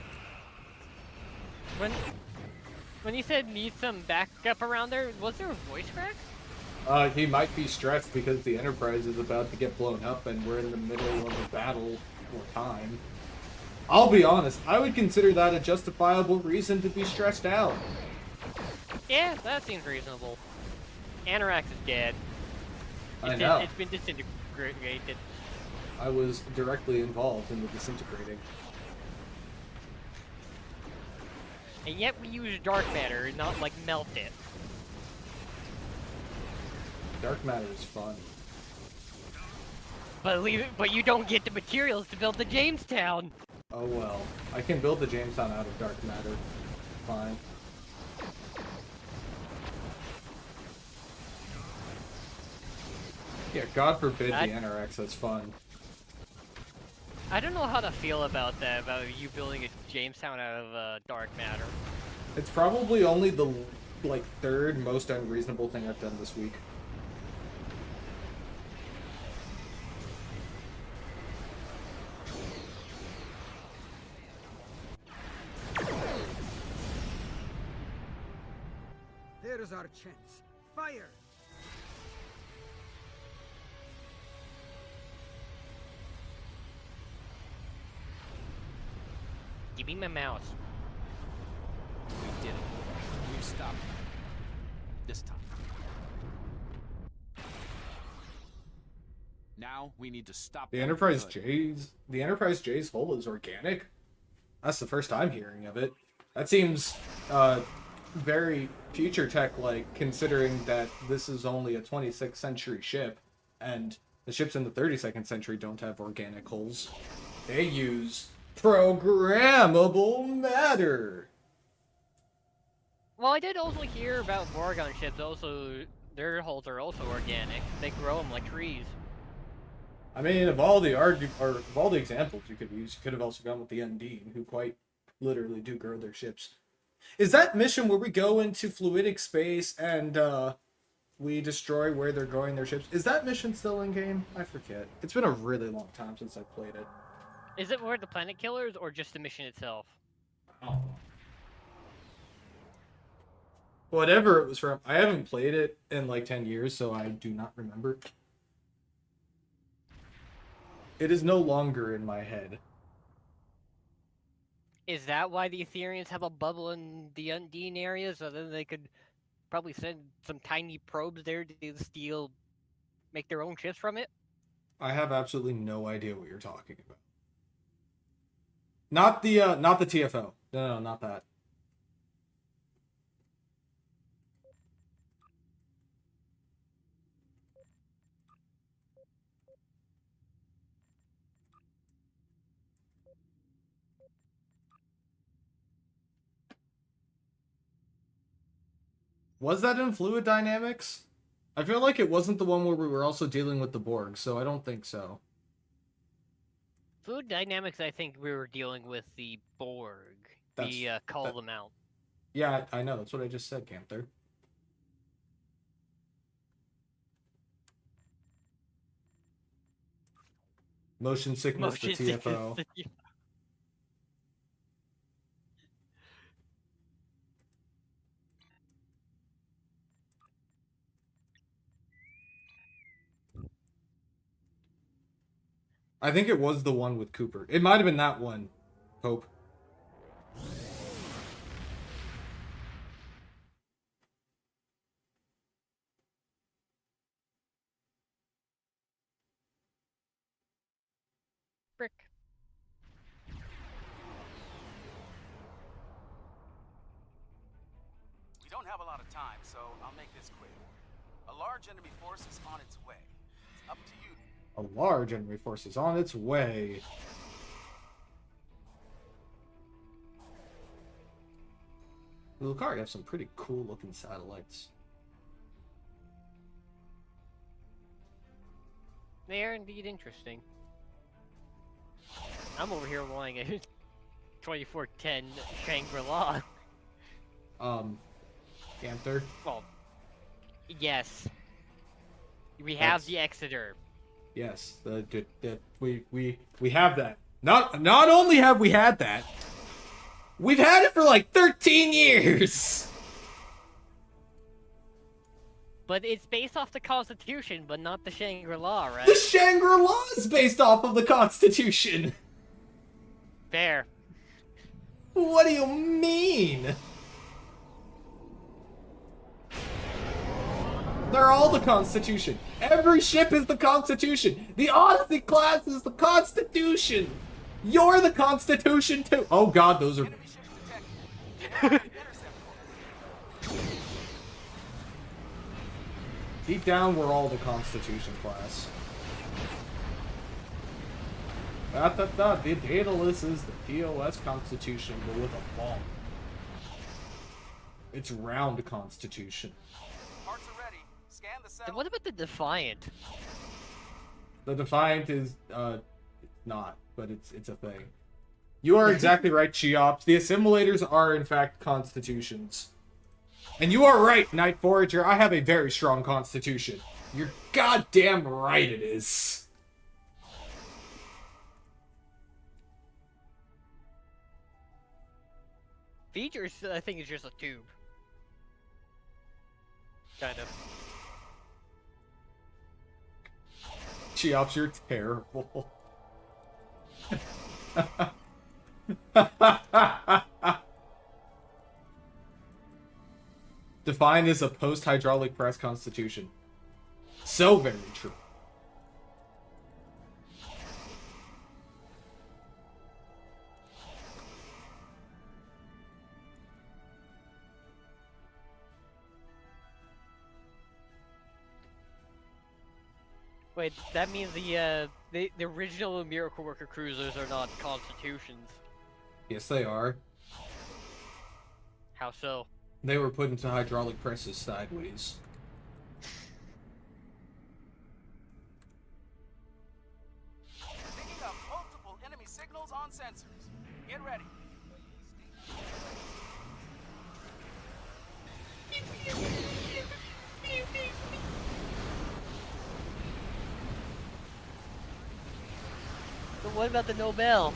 When you said need some backup around there, was there a voice crack? He might be stressed because the Enterprise is about to get blown up and we're in the middle of a battle for time. I'll be honest, I would consider that a justifiable reason to be stressed out. Yeah, that seems reasonable. Anorax is dead. I know. It's been disintegrated. I was directly involved in the disintegrating. And yet we use dark matter, not like melt it. Dark matter is fun. But you don't get the materials to build the Jamestown. Oh well. I can build the Jamestown out of dark matter. Fine. Yeah, God forbid the NRX is fun. I don't know how to feel about that, about you building a Jamestown out of dark matter. It's probably only the, like, third most unreasonable thing I've done this week. There's our chance. Fire! Give me my mouse. We did it. We've stopped them. This time. Now we need to stop The them Enterprise good. J's hull is organic? That's the first I'm hearing of it. That seems, very future tech-like, considering that this is only a 26th century ship, and the ships in the 32nd century don't have organic hulls. They use programmable matter! Well, I did also hear about Vorgon ships. Also, their hulls are also organic. They grow them like trees. I mean, of all the examples you could use, you could have also gone with the Undine, who quite literally do grow their ships. Is that mission where we go into fluidic space and we destroy where they're growing their ships? Is that mission still in game? I forget. It's been a really long time since I played it. Is it where the planet killers or just the mission itself? Oh. Whatever it was from. I haven't played it in like 10 years, so I do not remember. It is no longer in my head. Is that why the Ethereans have a bubble in the Undine area, so then they could probably send some tiny probes there to make their own ships from it? I have absolutely no idea what you're talking about. Not the TFO. No, not that. Was that in Fluid Dynamics? I feel like it wasn't the one where we were also dealing with the Borg, so I don't think so. Fluid Dynamics, I think we were dealing with the Borg. Call them out. Yeah, I know. That's what I just said, Panther. Motion sickness, the TFO. I think it was the one with Cooper. It might have been that one, Hope. Frick. We don't have a lot of time, so I'll make this quick. A large enemy force is on its way. It's up to you. A large enemy force is on its way. Lucario have some pretty cool looking satellites. They are indeed interesting. I'm over here wanting a 2410 Shangri-La. Panther. Well, yes. We That's- have the Exeter. Yes, we have that. Not only have we had that, we've had it for like 13 years. But it's based off the Constitution, but not the Shangri-La, right? The Shangri-La is based off of the Constitution. Fair. What do you mean? They're all the Constitution. Every ship is the Constitution. The Odyssey class is the Constitution. You're the Constitution too. Oh God, those are. Enemy ships detected. Intercept. Deep down, we're all the Constitution class. The Daedalus is the POS Constitution, but with a ball. It's round Constitution. Parts are ready. Scan the Then satellite. what about the Defiant? The Defiant is not, but it's a thing. You are exactly right, Cheops. The assimilators are in fact constitutions. And you are right, Night Forager. I have a very strong constitution. You're goddamn right it is. Features, I think, is just a tube. Kind of. Cheops, you're terrible. Defined as a post-hydraulic press constitution. So very true. Wait, that means the original Miracle Worker cruisers are not constitutions. Yes, they are. How so? They were put into hydraulic presses sideways. Picking up multiple enemy signals on sensors. Get ready. But what about the Nobel?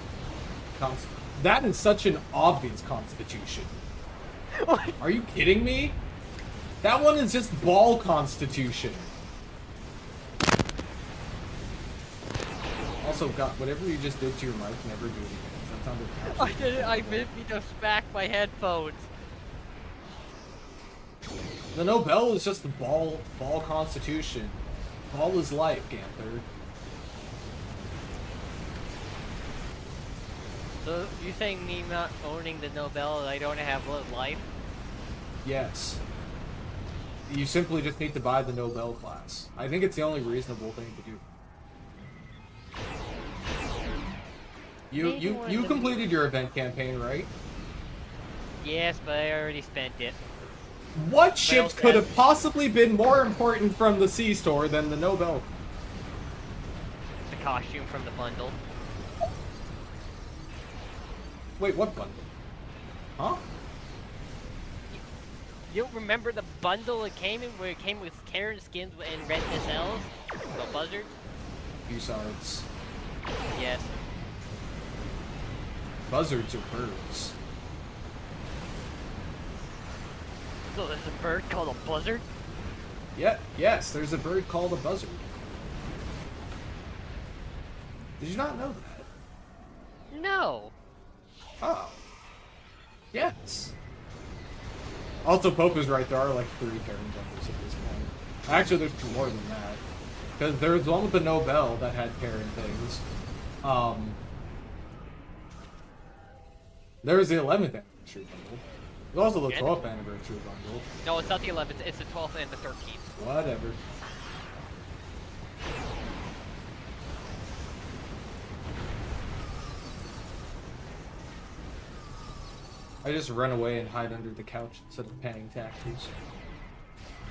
That is such an obvious constitution. Are you kidding me? That one is just ball constitution. Also, God, whatever you just did to your mic, never do it again. That sounded I did it. I meant me to smack my headphones. The Nobel is just the ball constitution. Ball is life, Ganther. So you saying me not owning the Nobel, I don't have life? Yes. You simply just need to buy the Nobel class. I think it's the only reasonable thing to do. You completed your event campaign, right? Yes, but I already spent it. What ships could have possibly been more important from the Sea Store than the Nobel? The costume from the bundle. Wait, what bundle? Huh? You don't remember the bundle it came in, where it came with Terran skins and red nacelles? The buzzards? Buzzards. Yes. Buzzards are birds. So there's a bird called a buzzard? Yeah, yes, there's a bird called a buzzard. Did you not know that? No. Oh. Yes. Also, Pope is right, there are like 3 Terran jumpers at this point. Actually, there's more than that. Because there's one with the Nobel that had Terran things. There was the 11th anniversary bundle. There's also the Yeah. 12th anniversary bundle. No, it's not the 11th. It's the 12th and the 13th. Whatever. I just run away and hide under the couch instead of paying taxes.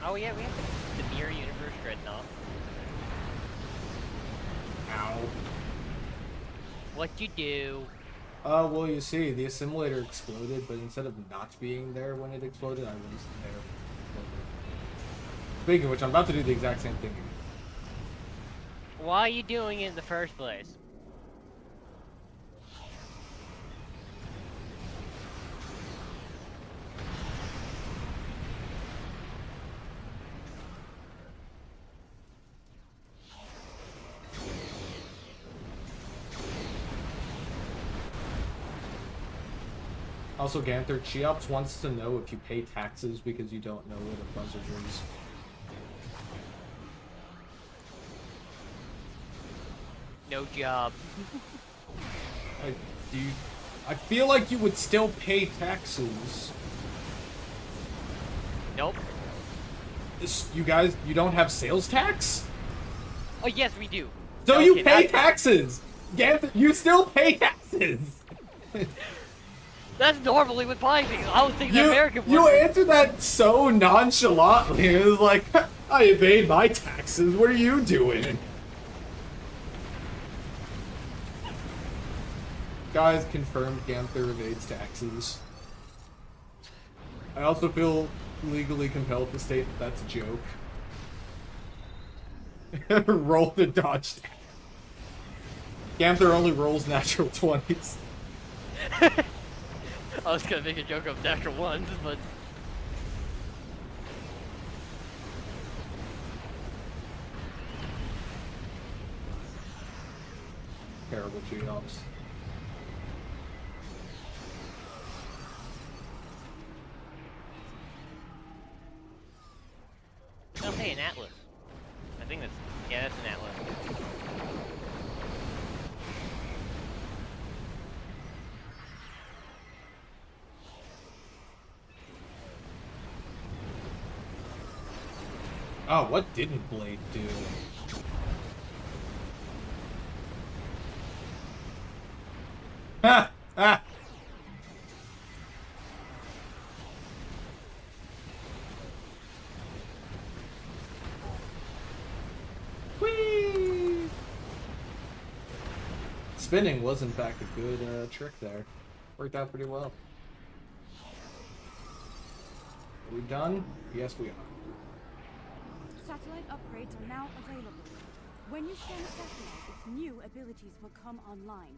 Oh yeah, we have the Mirror Universe Dreadnought. Ow. What you do? Well, you see, the assimilator exploded, but instead of not being there when it exploded, I was there. Speaking of which, I'm about to do the exact same thing again. Why are you doing it in the first place? Also, Ganther, Cheops wants to know if you pay taxes because you don't know what a buzzard is. No job. I feel like you would still pay taxes. Nope. You guys, you don't have sales tax? Oh yes, we do. So Okay, you pay that's- taxes! Ganther, you still pay taxes! That's normally with buying things. I was thinking the American You one. answered that so nonchalantly. It was like, I evade my taxes. What are you doing? Guys, confirmed Ganther evades taxes. I also feel legally compelled to state that that's a joke. Roll the dodge. Ganther only rolls natural 20s. I was gonna make a joke of natural ones, but Terrible Cheops. oh hey, an Atlas. I think that's that's an Atlas. Oh, what didn't Blade do? Ah! Ah! Whee! Spinning was in fact a good trick there. Worked out pretty well. Are we done? Yes, we are. Satellite upgrades are now available. When you scan a satellite, its new abilities will come online.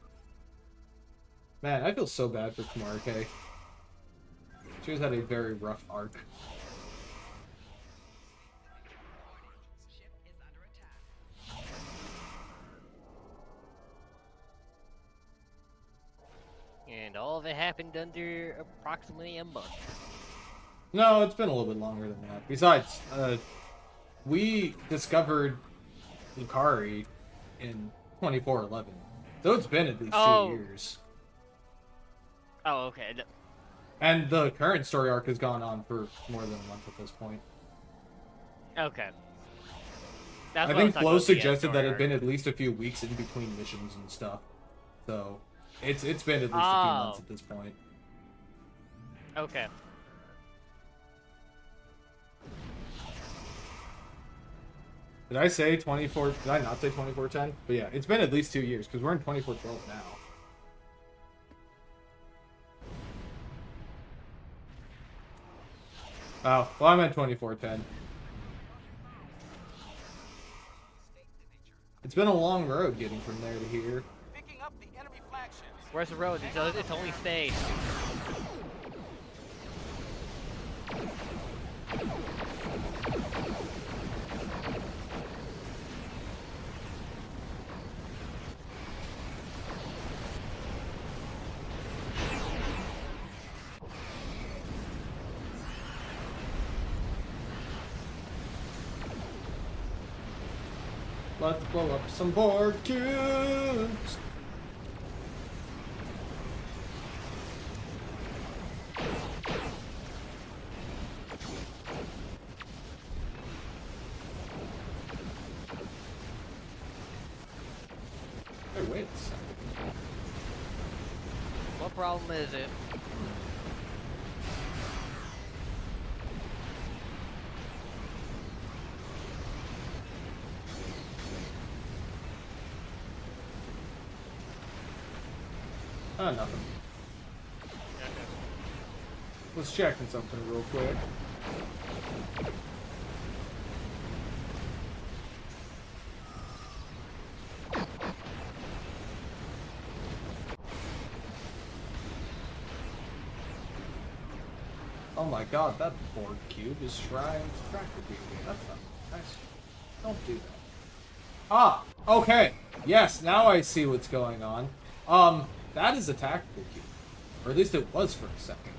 Man, I feel so bad for Kamarke. She has had a very rough arc. And all of it happened under approximately a month. No, it's been a little bit longer than that. Besides, we discovered Lucari in 2411. So it's been at least 2 years. Oh, okay. And the current story arc has gone on for more than a month at this point. Okay. That's I what think was talking Flo about the suggested that story it'd been arc. at least a few weeks in between missions and stuff. So it's been at least a few Oh. months at this point. Okay. Did I say 24? Did I not say 2410? But yeah, it's been at least 2 years because we're in 2412 now. Oh, well, I meant 2410. It's been a long road getting from there to here. Picking up the enemy flagships. Where's the road? It's only space. Let's blow up some board cubes. wait a second. What problem is it? Oh, nothing. Let's check something real quick. Oh my god, that board cube is trying to track the cube. That's not nice. Don't do that. Ah, okay. Yes, now I see what's going on. That is a tactical cube. Or at least it was for a second.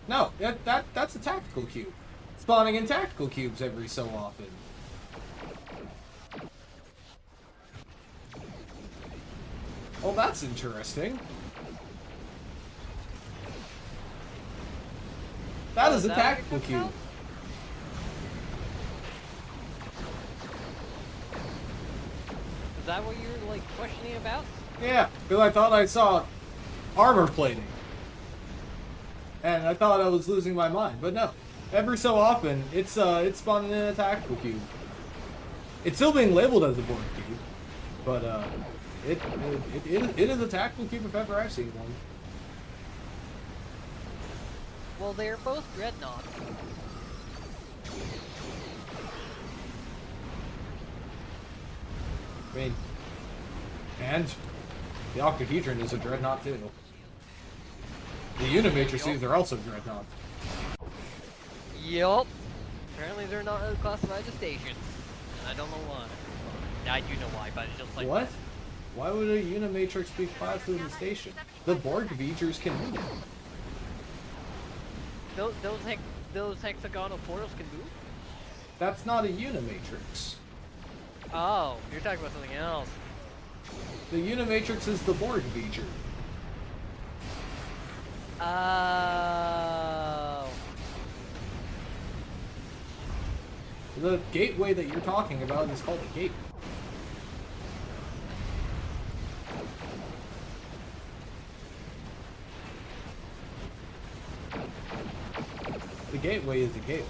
No, that's a tactical cube. Spawning in tactical cubes every so often. Oh, that's interesting. That is a that what tactical you're cube. talking Is that what you're like questioning about? Yeah, because I thought I saw armor plating. And I thought I was losing my mind, but no. Every so often, it's spawning in a tactical cube. It's still being labeled as a board cube, but it is a tactical cube if ever I've seen one. Well, they're both dreadnoughts. I mean, and the octahedron is a dreadnought too. The Unimatrices are also dreadnoughts. Yup. Apparently they're not classified as stations. I don't know why. I do know why, but it's just like... What? Why would a Unimatrix be classed as a station? The Borg Beegers can move. Those hexagonal portals can move? That's not a Unimatrix. Oh, you're talking about something else. The Unimatrix is the Borg Beeger. Oh. The gateway that you're talking about is called a gate. The gateway is the gateway.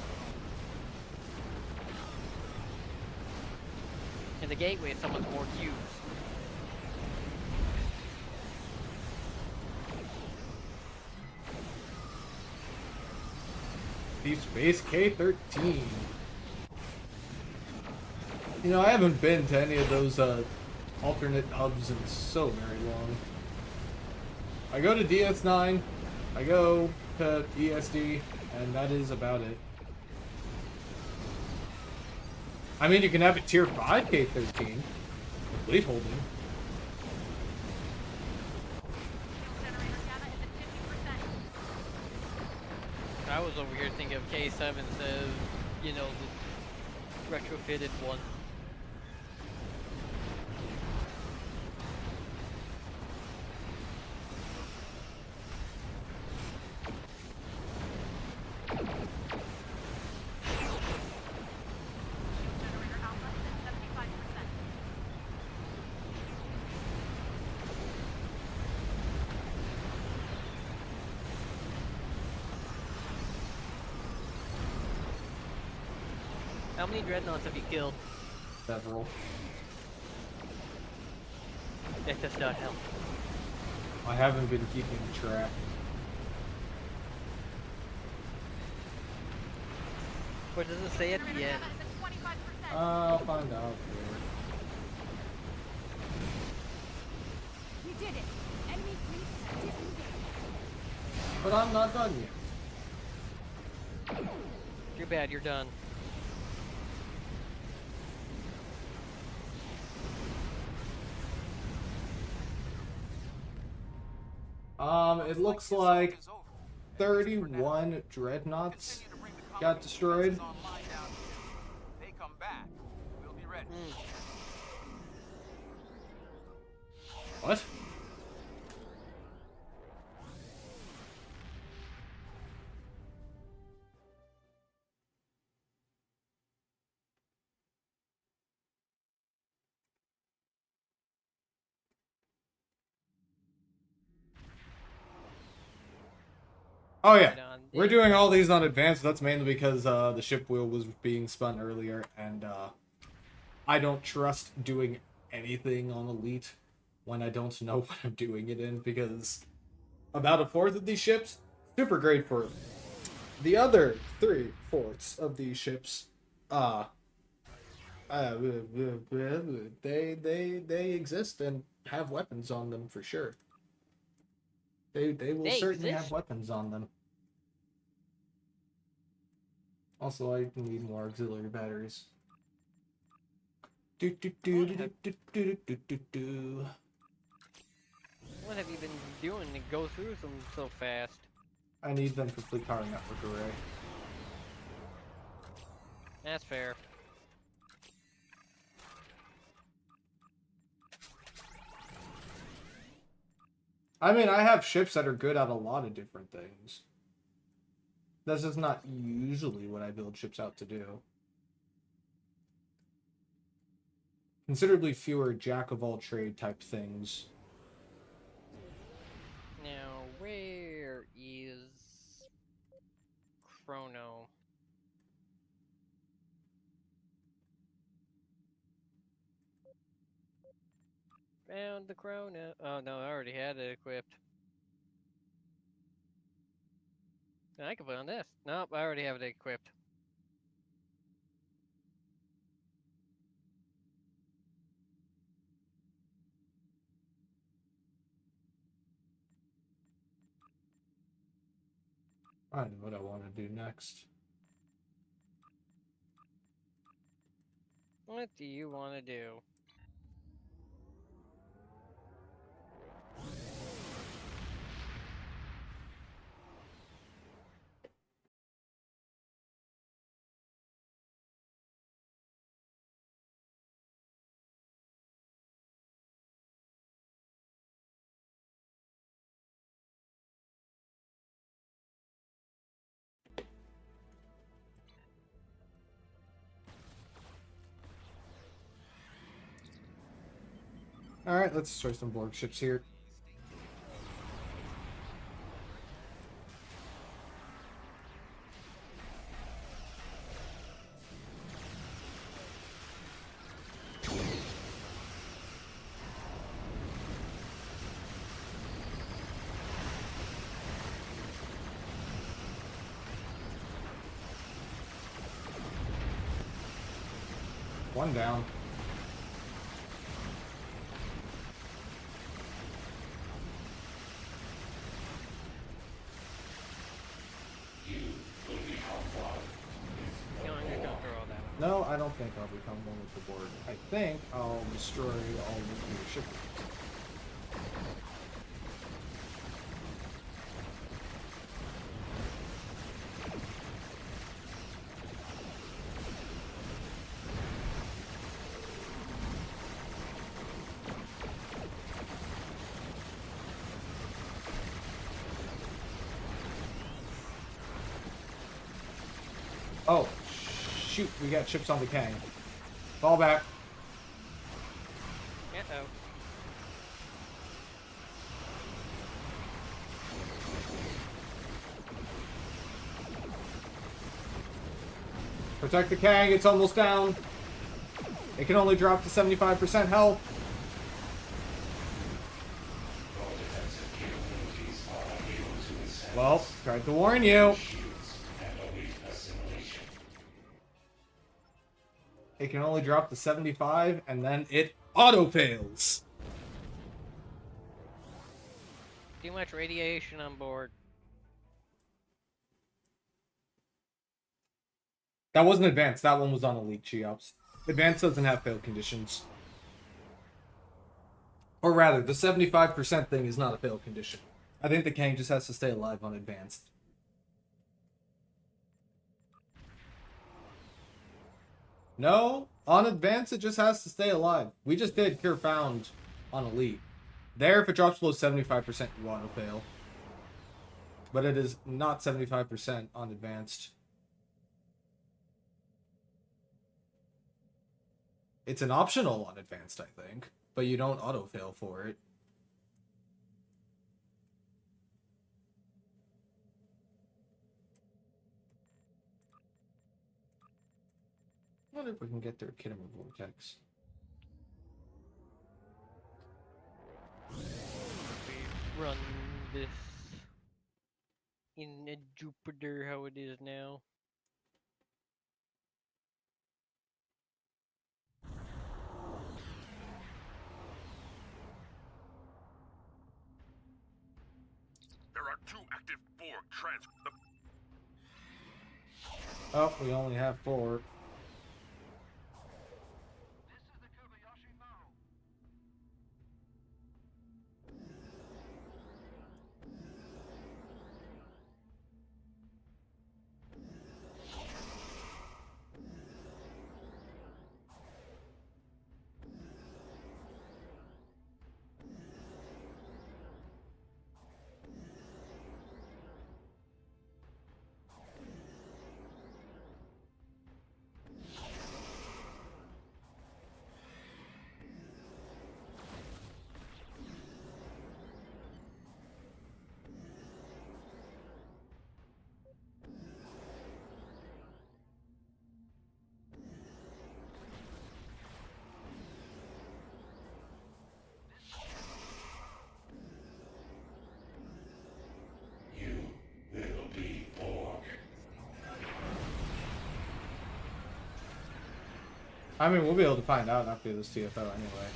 And the gateway is someone's more cubes. Deep Space K-13. You know, I haven't been to any of those alternate hubs in so very long. I go to DS9, I go to ESD, and that is about it. I mean, you can have a Tier 5 K-13, fleet holding. I was over here thinking of K7 says, you know, the retrofitted one. How many dreadnoughts have you killed? Several. That does not help. I haven't been keeping track. What does it say at the end? I'll find out here. You did it. Enemy fleets have disengaged. But I'm not done yet. Too bad, you're done. It looks like 31 dreadnoughts got destroyed. They come back. We'll be ready. What? Oh yeah, Right on we're this. doing all these on advanced. That's mainly because the ship wheel was being spun earlier, and I don't trust doing anything on elite when I don't know what I'm doing it in, because about a fourth of these ships, super great for it. The other 3/4 of these ships, uh, they exist and have weapons on them for sure. They will They certainly have exist? weapons on them. Also, I need more auxiliary batteries. Do do do do do do do do do. What have you been doing to go through them so fast? I need them for fleet car network array. That's fair. I mean, I have ships that are good at a lot of different things. This is not usually what I build ships out to do. Considerably fewer jack-of-all-trade type things. Now, where is Chrono? Found the Chrono. Oh no, I already had it equipped. I can put on this. Nope, I already have it equipped. I know what I want to do next. What do you want to do? Alright, let's destroy some Borg ships here. One down. No, I'm just gonna throw all that. No, I don't think I'll become one with the board. I think I'll destroy all nuclear shipping. Oh, shoot, we got chips on the Kang. Fall back. Uh-oh. Protect the Kang, it's almost down. It can only drop to 75% health. Well, tried to warn you. It can only drop to 75, and then it auto-fails. Too much radiation on board. That wasn't advanced. That one was on elite Cheops. Advanced doesn't have fail conditions. Or rather, the 75% thing is not a fail condition. I think the Kang just has to stay alive on advanced. No, on advanced it just has to stay alive. We just did cure found on elite. There, if it drops below 75%, you auto fail. But it is not 75% on advanced. It's an optional on advanced, I think, but you don't auto fail for it. wonder if we can get through a Kittimer vortex. We run this in a Jupiter how it is now. There are 2 active Borg trans. Oh, we only have 4. I mean, we'll be able to find out after this TFO anyway.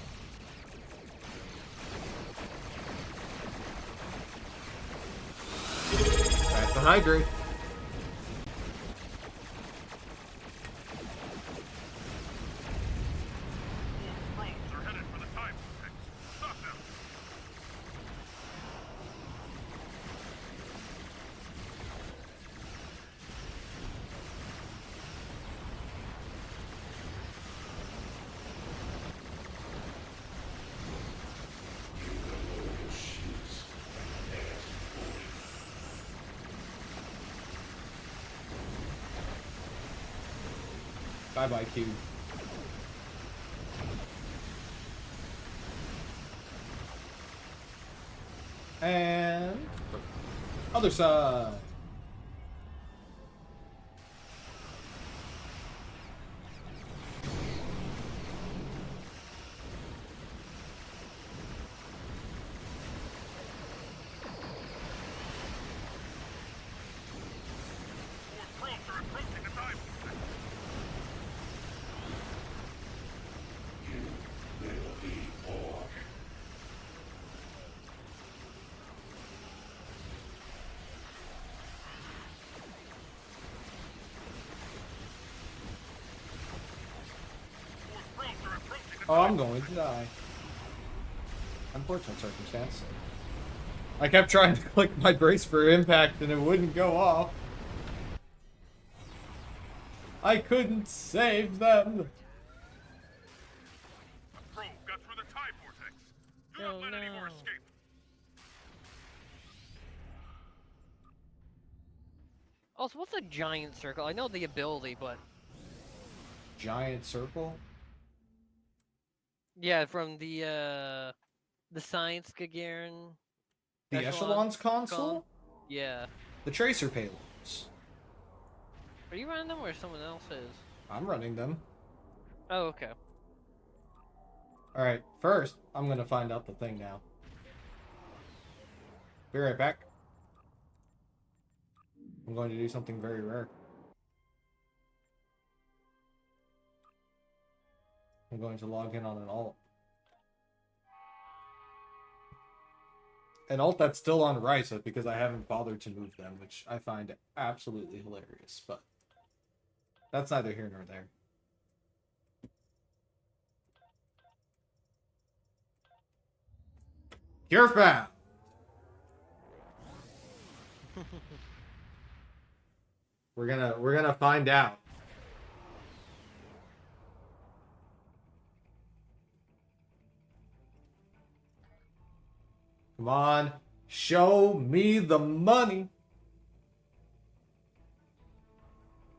That's the hydrate. Probes are headed for the time vortex. Stop them. Bye bye, Q. And other side. More probes are approaching the time vortex. More probes are approaching the Oh, I'm going to die. Unfortunate circumstance. I kept trying to click my brace for impact and it wouldn't go off. I couldn't save them. probe got through the time vortex. Do Oh, not let any more no. escape. Also, what's a giant circle? I know the ability, but Giant circle? yeah, from the science Gagarin. The Echelons console? Yeah. The tracer payloads. Are you running them or someone else is? I'm running them. Oh, okay. Alright, first, I'm gonna find out the thing now. Be right back. I'm going to do something very rare. I'm going to log in on an alt. An alt that's still on Risa because I haven't bothered to move them, which I find absolutely hilarious, but that's neither here nor there. You're found! We're gonna find out. Come on, show me the money.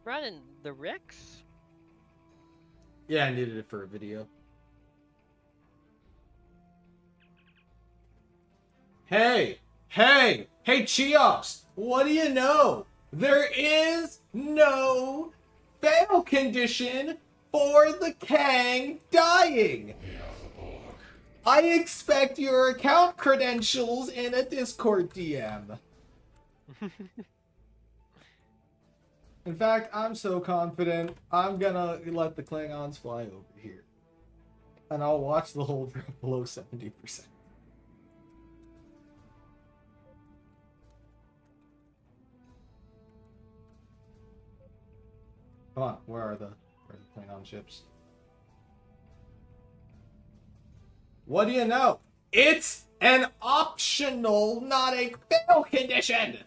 Running the Rex? Yeah, I needed it for a video. Hey, Cheops, what do you know? There is no fail condition for the Kang dying. I expect your account credentials in a Discord DM. In fact, I'm so confident, I'm gonna let the Klingons fly over here. And I'll watch the whole drop below 70%. Come on, where are the Klingon ships? What do you know? It's an optional, not a fail condition!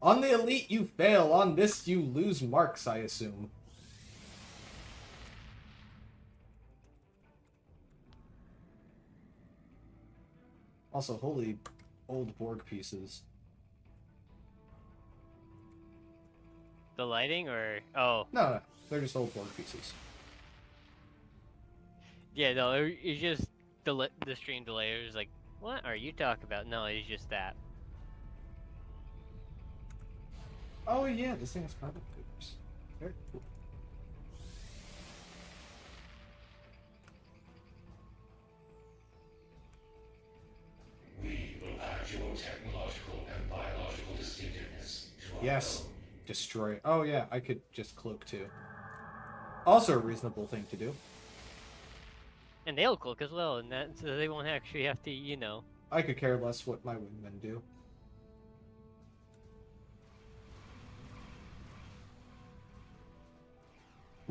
On the Elite, you fail. On this, you lose marks, I assume. Also, holy old Borg pieces. The lighting, or oh, No, they're just old Borg pieces. yeah, no, it's just the stream delay. It was like, what are you talking about? No, it's just that. Oh yeah, this thing is carbon fibers. Very cool. We will add your technological and biological distinctiveness to our Yes, own. destroy it. Oh yeah, I could just cloak too. Also a reasonable thing to do. And they'll cloak as well, and that so they won't actually have to, you know. I could care less what my wingmen do.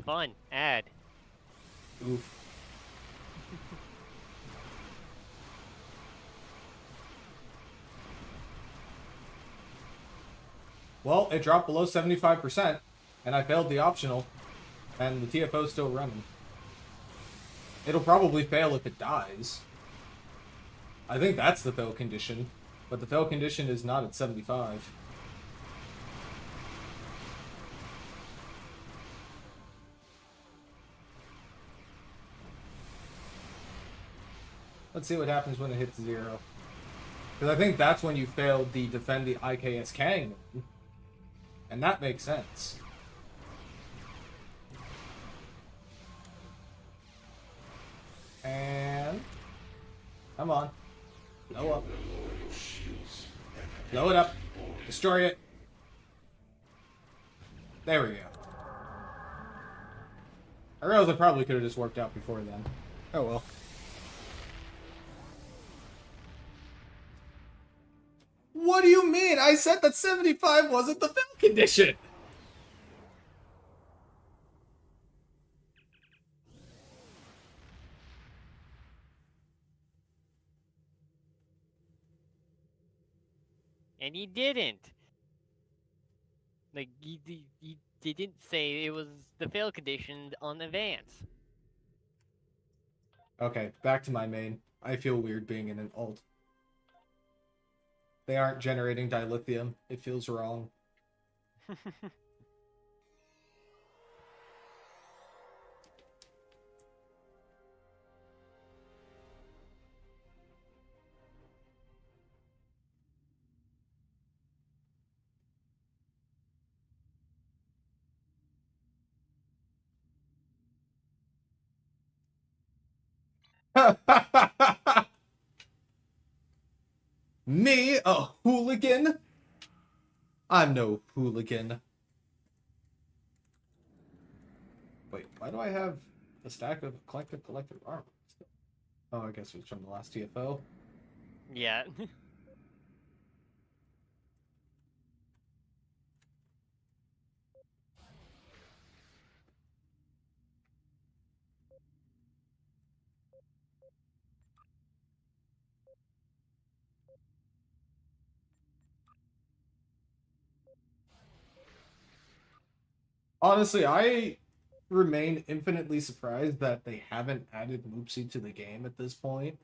Fun. Add. Oof. Well, it dropped below 75%, and I failed the optional, and the TFO's still running. It'll probably fail if it dies. I think that's the fail condition, but the fail condition is not at 75. Let's see what happens when it hits 0. Because I think that's when you failed the defend the IKS Kang one. And that makes sense. And... come on. Blow up. Blow it up. Destroy it. There we go. I realize I probably could have just worked out before then. Oh well. What do you mean? I said that 75 wasn't the fail condition! And he didn't. Like, he didn't say it was the fail condition on advance. Okay, back to my main. I feel weird being in an alt. They aren't generating dilithium. It feels wrong. Me, a hooligan? I'm no hooligan. Wait, why do I have a stack of collective armor? Oh, I guess it was from the last TFO. Yeah. Honestly, I remain infinitely surprised that they haven't added Moopsie to the game at this point.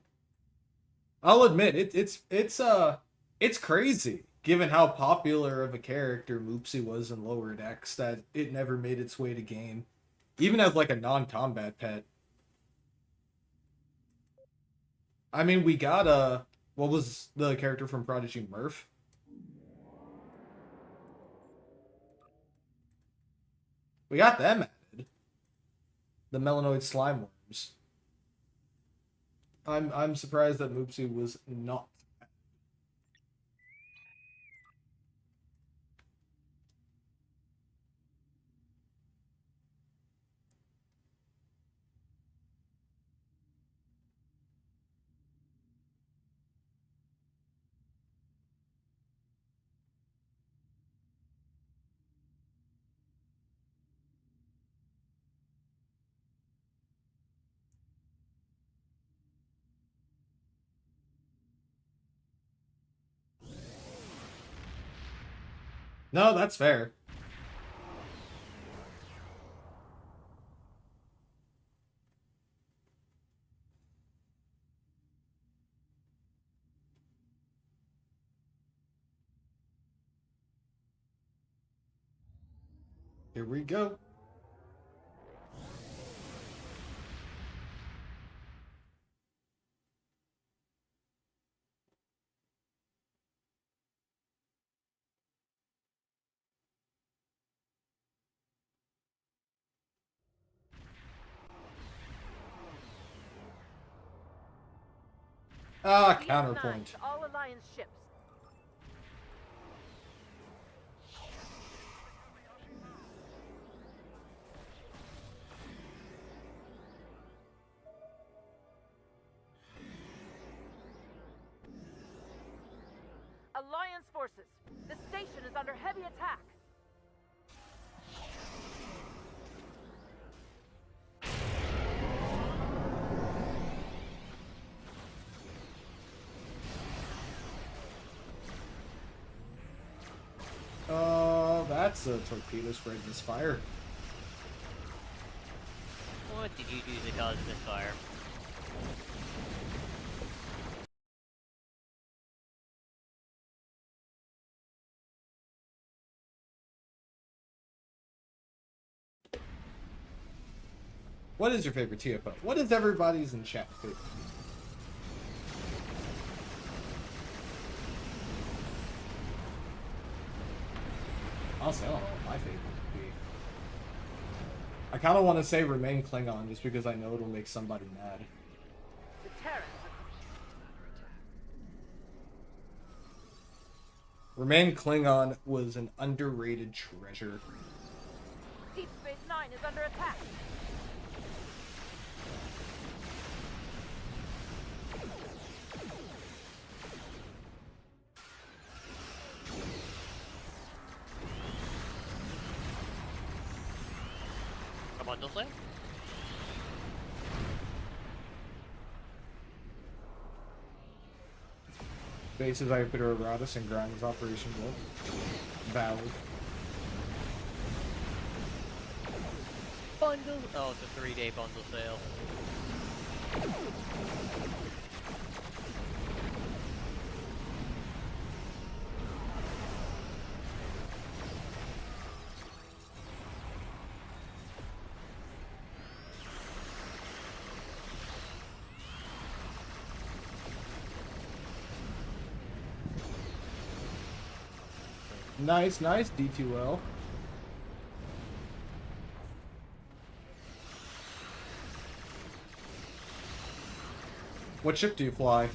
I'll admit it's crazy given how popular of a character Moopsie was in Lower Decks that it never made its way to game, even as like a non-combat pet. I mean, we got what was the character from Prodigy, Murph? We got them added. The melanoid slime worms. I'm surprised that Moopsy was not. No, that's fair. Here we go. Ah, counterpoint. All Alliance ships. Alliance forces. The station is under heavy attack. That's a torpedo spreading this fire. What did you do to cause this fire? What is your favorite TFO? What is everybody's in chat favorite? Honestly, I don't know what my favorite would be. I kind of want to say remain Klingon just because I know it'll make somebody mad. The Terrans. Remain Klingon was an underrated treasure. Deep Space Nine is under attack. Come on, Dulce. Bases Jupiter Eratus and Grimes Operation Wolf. Valid. Bundle. Oh, it's a 3-day bundle sale. Nice, nice, D2L. What ship do you fly?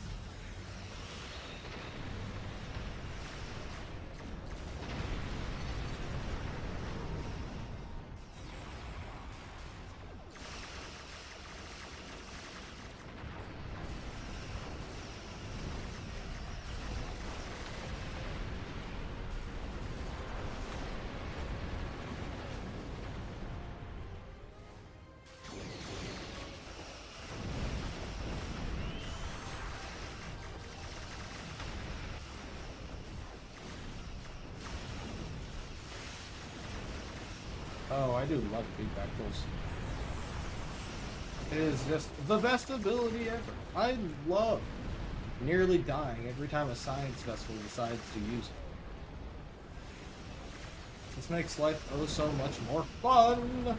Oh, I do love feedback tools. It is just the best ability ever. I love nearly dying every time a science vessel decides to use it. This makes life oh so much more fun!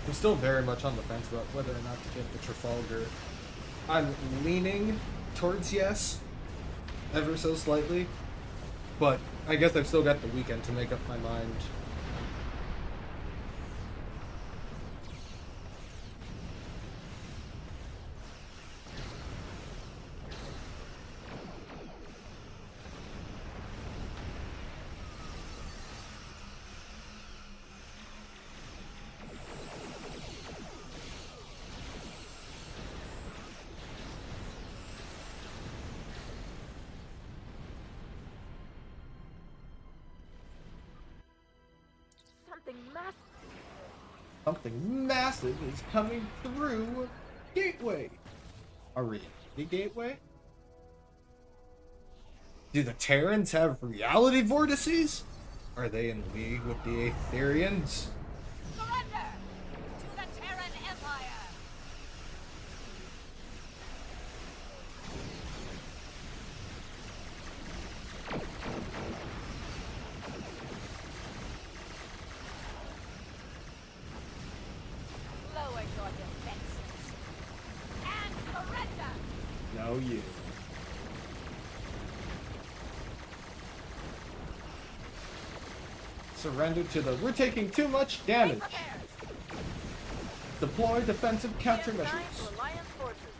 I'm still very much on the fence about whether or not to get the Trafalgar. I'm leaning towards yes, ever so slightly, but I guess I've still got the weekend to make up my mind. Something massive. Something massive is coming through Gateway. Are we in the Gateway? Do the Terrans have reality vortices? Are they in league with the Aetherians? Surrender to the Terran Empire. Lower your defenses and surrender. No, you. Surrender to the. We're taking too much damage. Deploy defensive countermeasures.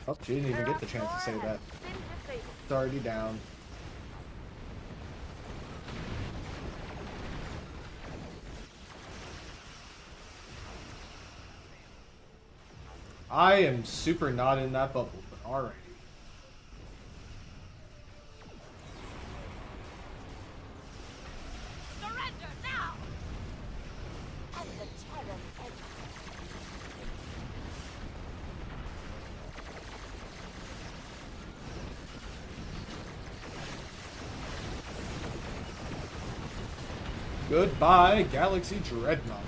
Oh, she didn't even get the chance to say that. It's already down. I am super not in that bubble, but alright. Surrender now. And the Terran Empire. Goodbye, Galaxy Dreadnought.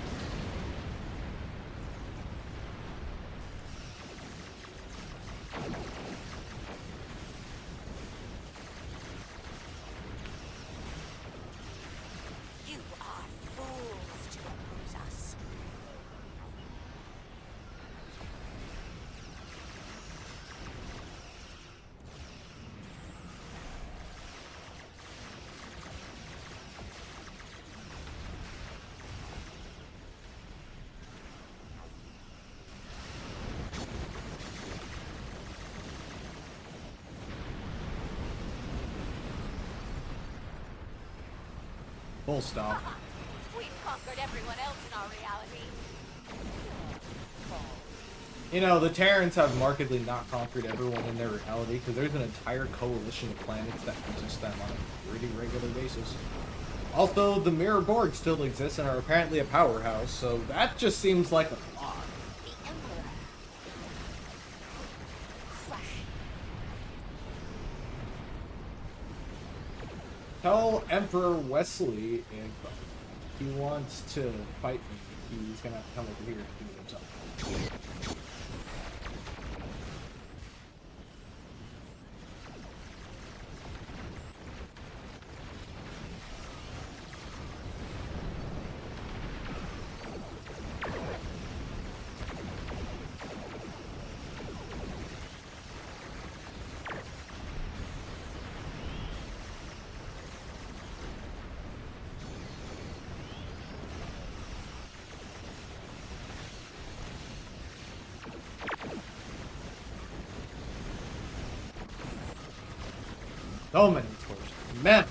You are fools to oppose us. Full stop. We've conquered everyone else in our reality. You know, the Terrans have markedly not conquered everyone in their reality, because there's an entire coalition of planets that resist them on a pretty regular basis. Also, the Mirror Borg still exists and are apparently a powerhouse, so that just seems like a lot. The Emperor. Crush. Tell Emperor Wesley if he wants to fight me, he's gonna have to come over here and do it himself. So many torches. Man!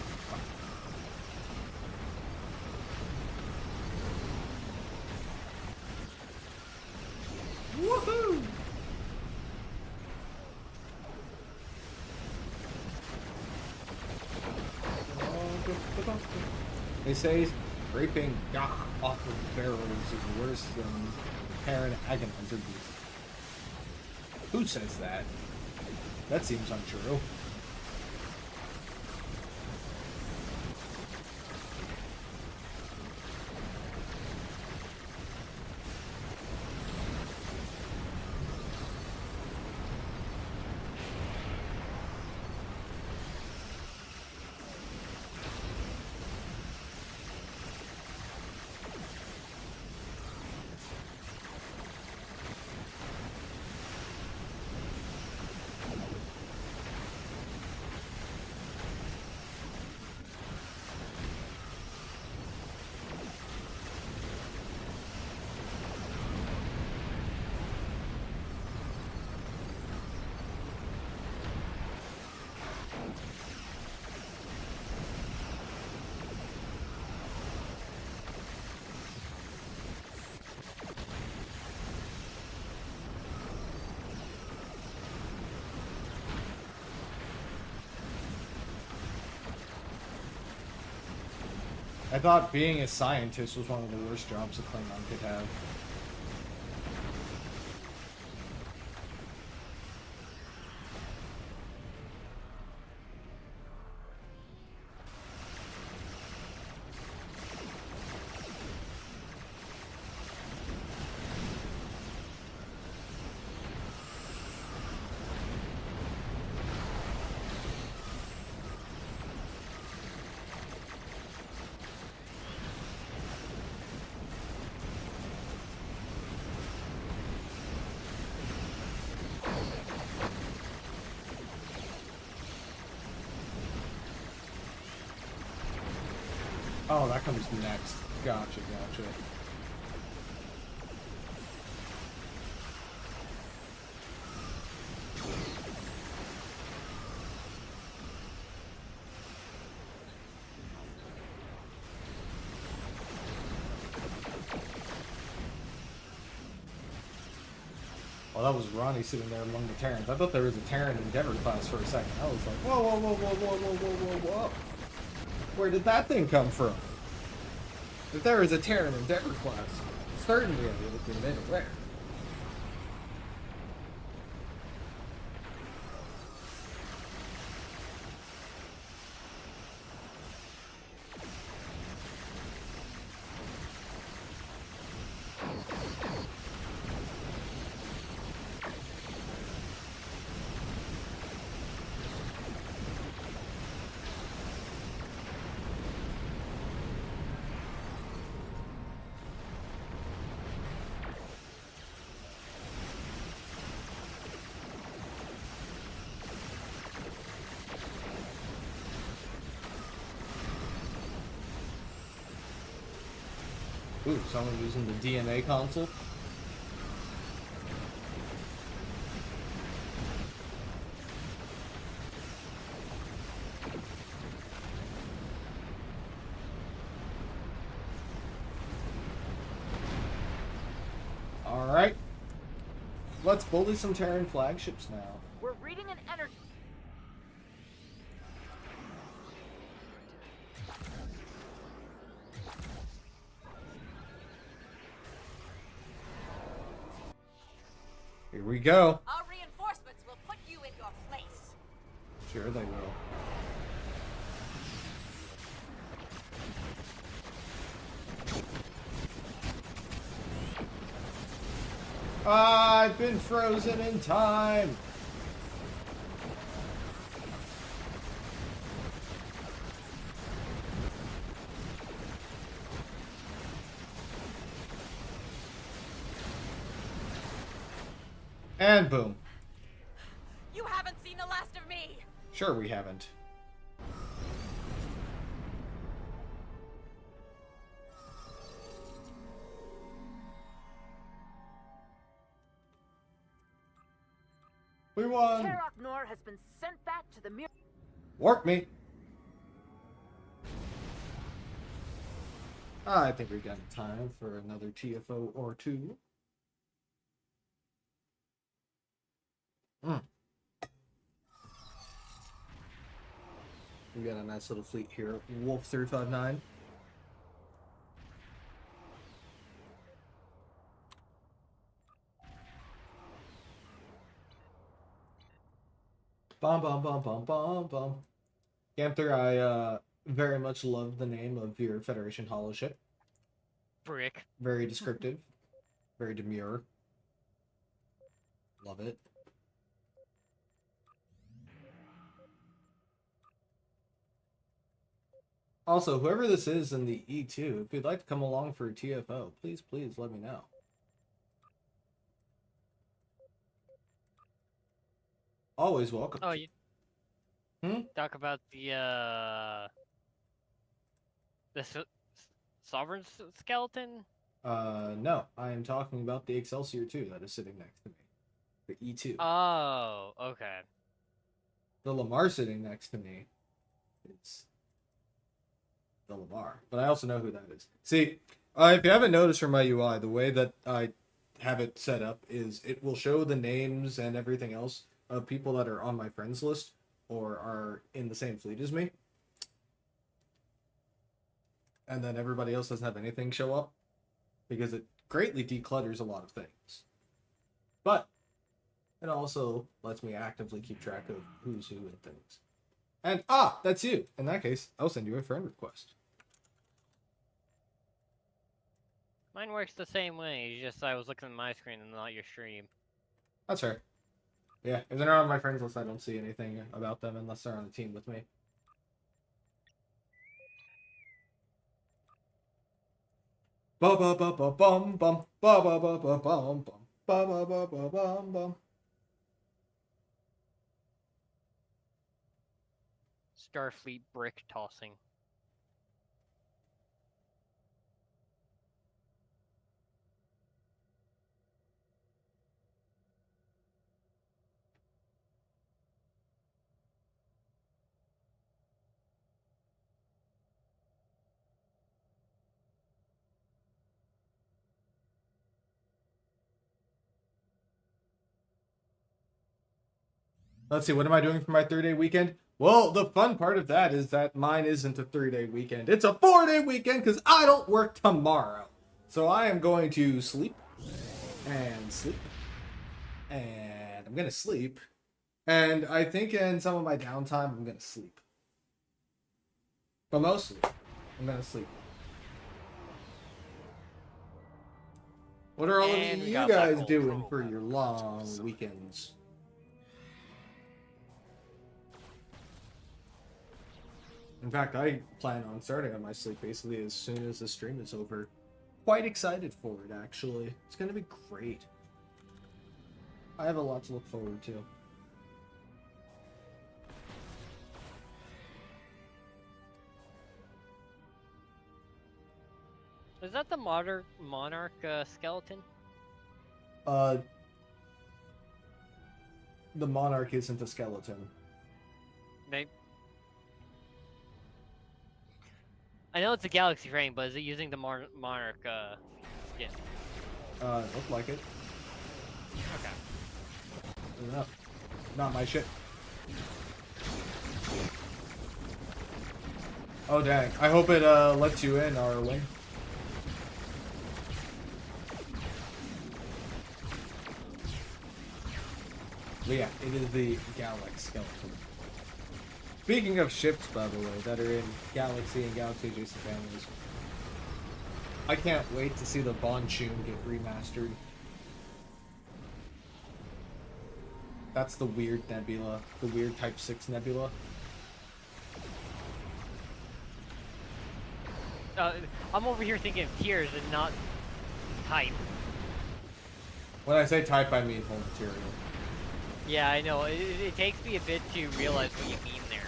Woohoo! They say raping Gach off of barrels is worse than Terran agonizer beast. Who says that? That seems untrue. I thought being a scientist was one of the worst jobs a Klingon could have. Oh, that comes next. Gotcha, gotcha. Well, that was Ronnie sitting there among the Terrans. I thought there was a Terran Endeavor class for a second. I was like, whoa, whoa, whoa, whoa, whoa, whoa, whoa, whoa, whoa. Where did that thing come from? If there is a Terran Endeavor class, certainly I would have been anywhere. Ooh, someone using the DNA console. Alright. Let's bully some Terran flagships now. We're reading an energy. Here we go. Our reinforcements will put you in your place. Sure they will. I've been frozen in time. And boom. You haven't seen the last of me. Sure we haven't. We won. Terok Nor has been sent back to the mirror. Warp me. I think we've got time for another TFO or two. We got a nice little fleet here. Wolf 359. Bum bum bum bum bum bum. Ganther, I very much love the name of your Federation holoship. Brick. Very descriptive. Very demure. Love it. Also, whoever this is in the E2, if you'd like to come along for a TFO, please let me know. Always welcome. Oh, you Hmm? talk about the Sovereign skeleton? No, I am talking about the Excelsior 2 that is sitting next to me. The E2. Oh, okay. The Lamar sitting next to me is the Lamar. But I also know who that is. See, if you haven't noticed from my UI, the way that I have it set up is it will show the names and everything else of people that are on my friends list or are in the same fleet as me. and then everybody else doesn't have anything show up, because it greatly declutters a lot of things. But it also lets me actively keep track of who's who and things. And that's you. In that case, I'll send you a friend request. Mine works the same way. It's just I was looking at my screen and not your stream. That's fair. Yeah, if they're not on my friends list, I don't see anything about them unless they're on the team with me. Ba ba ba ba bum bum ba ba ba ba bum bum ba ba ba ba bum bum. Starfleet brick tossing. Let's see, what am I doing for my 3-day weekend? Well, the fun part of that is that mine isn't a 3-day weekend. It's a 4-day weekend because I don't work tomorrow. So I am going to sleep and sleep. And I'm going to sleep. And I think in some of my downtime, I'm going to sleep. But mostly, I'm going to sleep. What are all And of we you got guys black hole. doing for your long weekends? In fact, I plan on starting on my sleep basically as soon as the stream is over. Quite excited for it, actually. It's going to be great. I have a lot to look forward to. Is that the monarch skeleton? The monarch isn't a skeleton. They... I know it's a galaxy frame, but is it using the monarch skin? Looked like it. Okay. I don't know. Not my shit. Oh dang. I hope it lets you in, Arwen. But yeah, it is the Galax skeleton. Speaking of ships, by the way, that are in Galaxy and Galaxy adjacent families, I can't wait to see the Bonchoon get remastered. That's the weird nebula, the weird Type 6 nebula. I'm over here thinking of tiers and not type. When I say type, I mean hull material. Yeah, I know. It takes me a bit to realize what you mean there.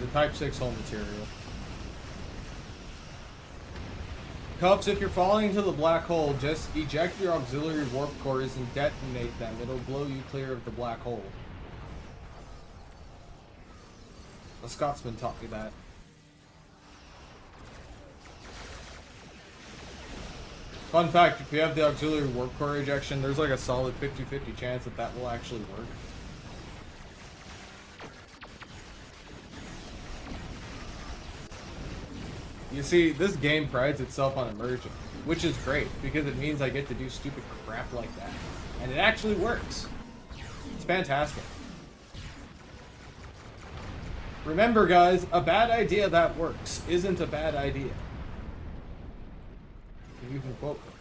The Type 6 hull material. Cubs, if you're falling into the black hole, just eject your auxiliary warp cores and detonate them. It'll blow you clear of the black hole. A Scotsman taught me that. Fun fact, if you have the auxiliary warp core ejection, there's like a solid 50-50 chance that that will actually work. You see, this game prides itself on emerging, which is great, because it means I get to do stupid crap like that. And it actually works. It's fantastic. Remember, guys, a bad idea that works isn't a bad idea. You can quote them.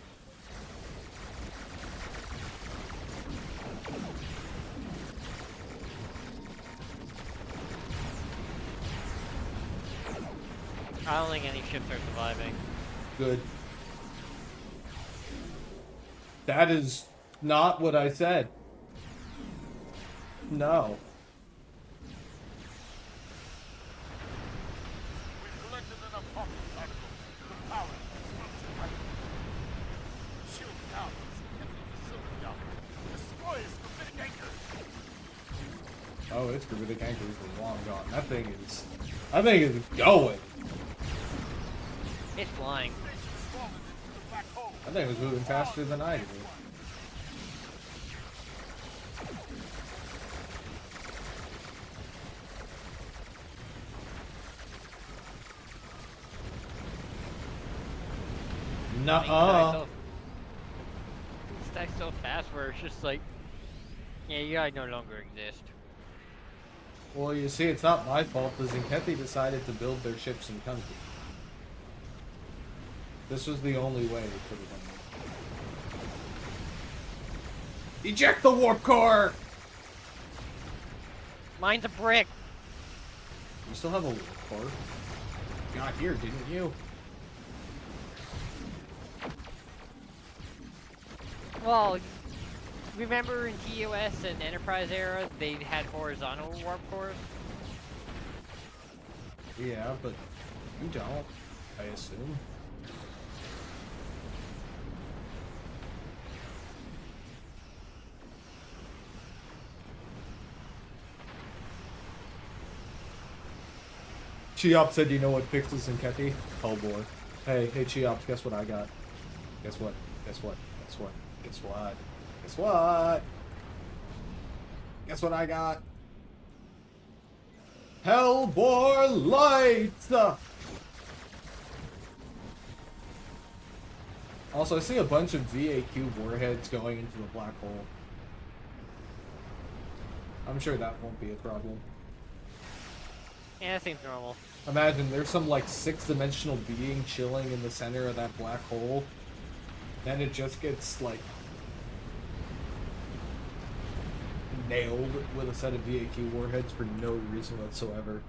I don't think any ships are surviving. Good. That is not what I said. No. We've collected enough hostile particles to power this function right. Shield down this chemical facility down. Destroy its gravitic anchors. Oh, its gravitic anchor is long gone. That thing is going. It's flying. Station's fallen into the black hole. That thing was moving faster than I did. Nuh-uh. Stack so fast where it's just like, yeah, you guys no longer exist. Well, you see, it's not my fault. The Zinkethi decided to build their ships in country. This was the only way it could have done it. Eject the warp core! Mine's a brick. You still have a warp core? You got here, didn't you? Well, remember in TOS and Enterprise era, they had horizontal warp cores? Yeah, but you don't, I assume. Cheops said, you know what fixes Zinkethi? Hellbore. Hey, Cheops, guess what I got? Guess what? Guess what? Guess what? Guess what? Guess what? Guess what I got? Hellbore lights! Also, I see a bunch of VAQ warheads going into the black hole. I'm sure that won't be a problem. Yeah, that seems normal. Imagine there's some like 6-dimensional being chilling in the center of that black hole. Then it just gets like nailed with a set of VAQ warheads for no reason whatsoever.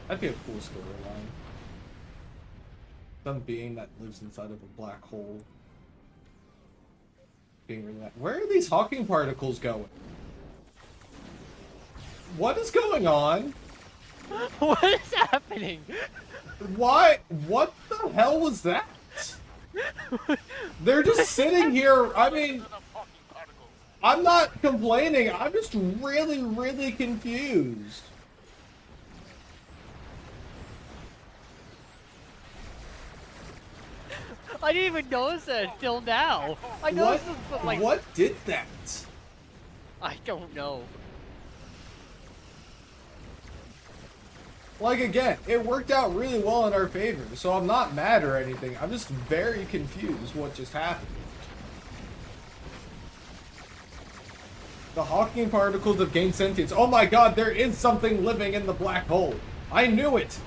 That'd be a cool storyline. Some being that lives inside of a black hole. Being really that. Where are these Hawking particles going? What is going on? What is happening? Why? What the hell was that? They're just sitting here. I mean, I'm not complaining. I'm just really, really confused. I didn't even notice that until now. I noticed it, like, What did that? I don't know. Like, again, it worked out really well in our favor, so I'm not mad or anything. I'm just very confused what just happened. The Hawking particles have gained sentience. Oh my god, there is something living in the black hole. I knew it.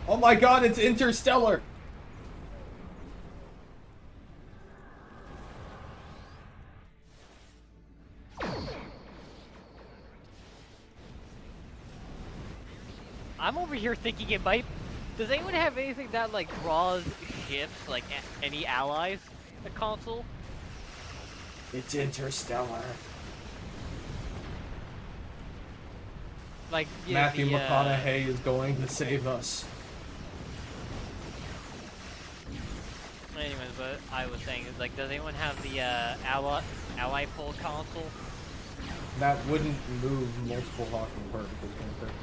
Oh my god, it's interstellar. I'm over here thinking it might. Does anyone have anything that like draws ships, like any allies, a console? It's interstellar. Like yeah, Matthew McConaughey is going to save us. Anyways, what I was saying is like, does anyone have the ally pull console? That wouldn't move multiple Hawking particles, wouldn't it?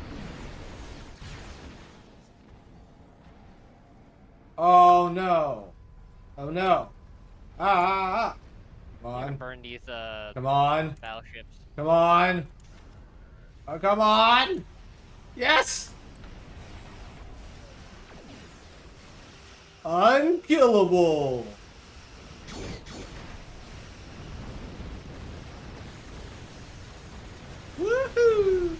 Oh no! Oh no! Ah! Come You can on! burn these Come on! battleships. Come on! Oh, come on! Yes! Unkillable! Woohoo!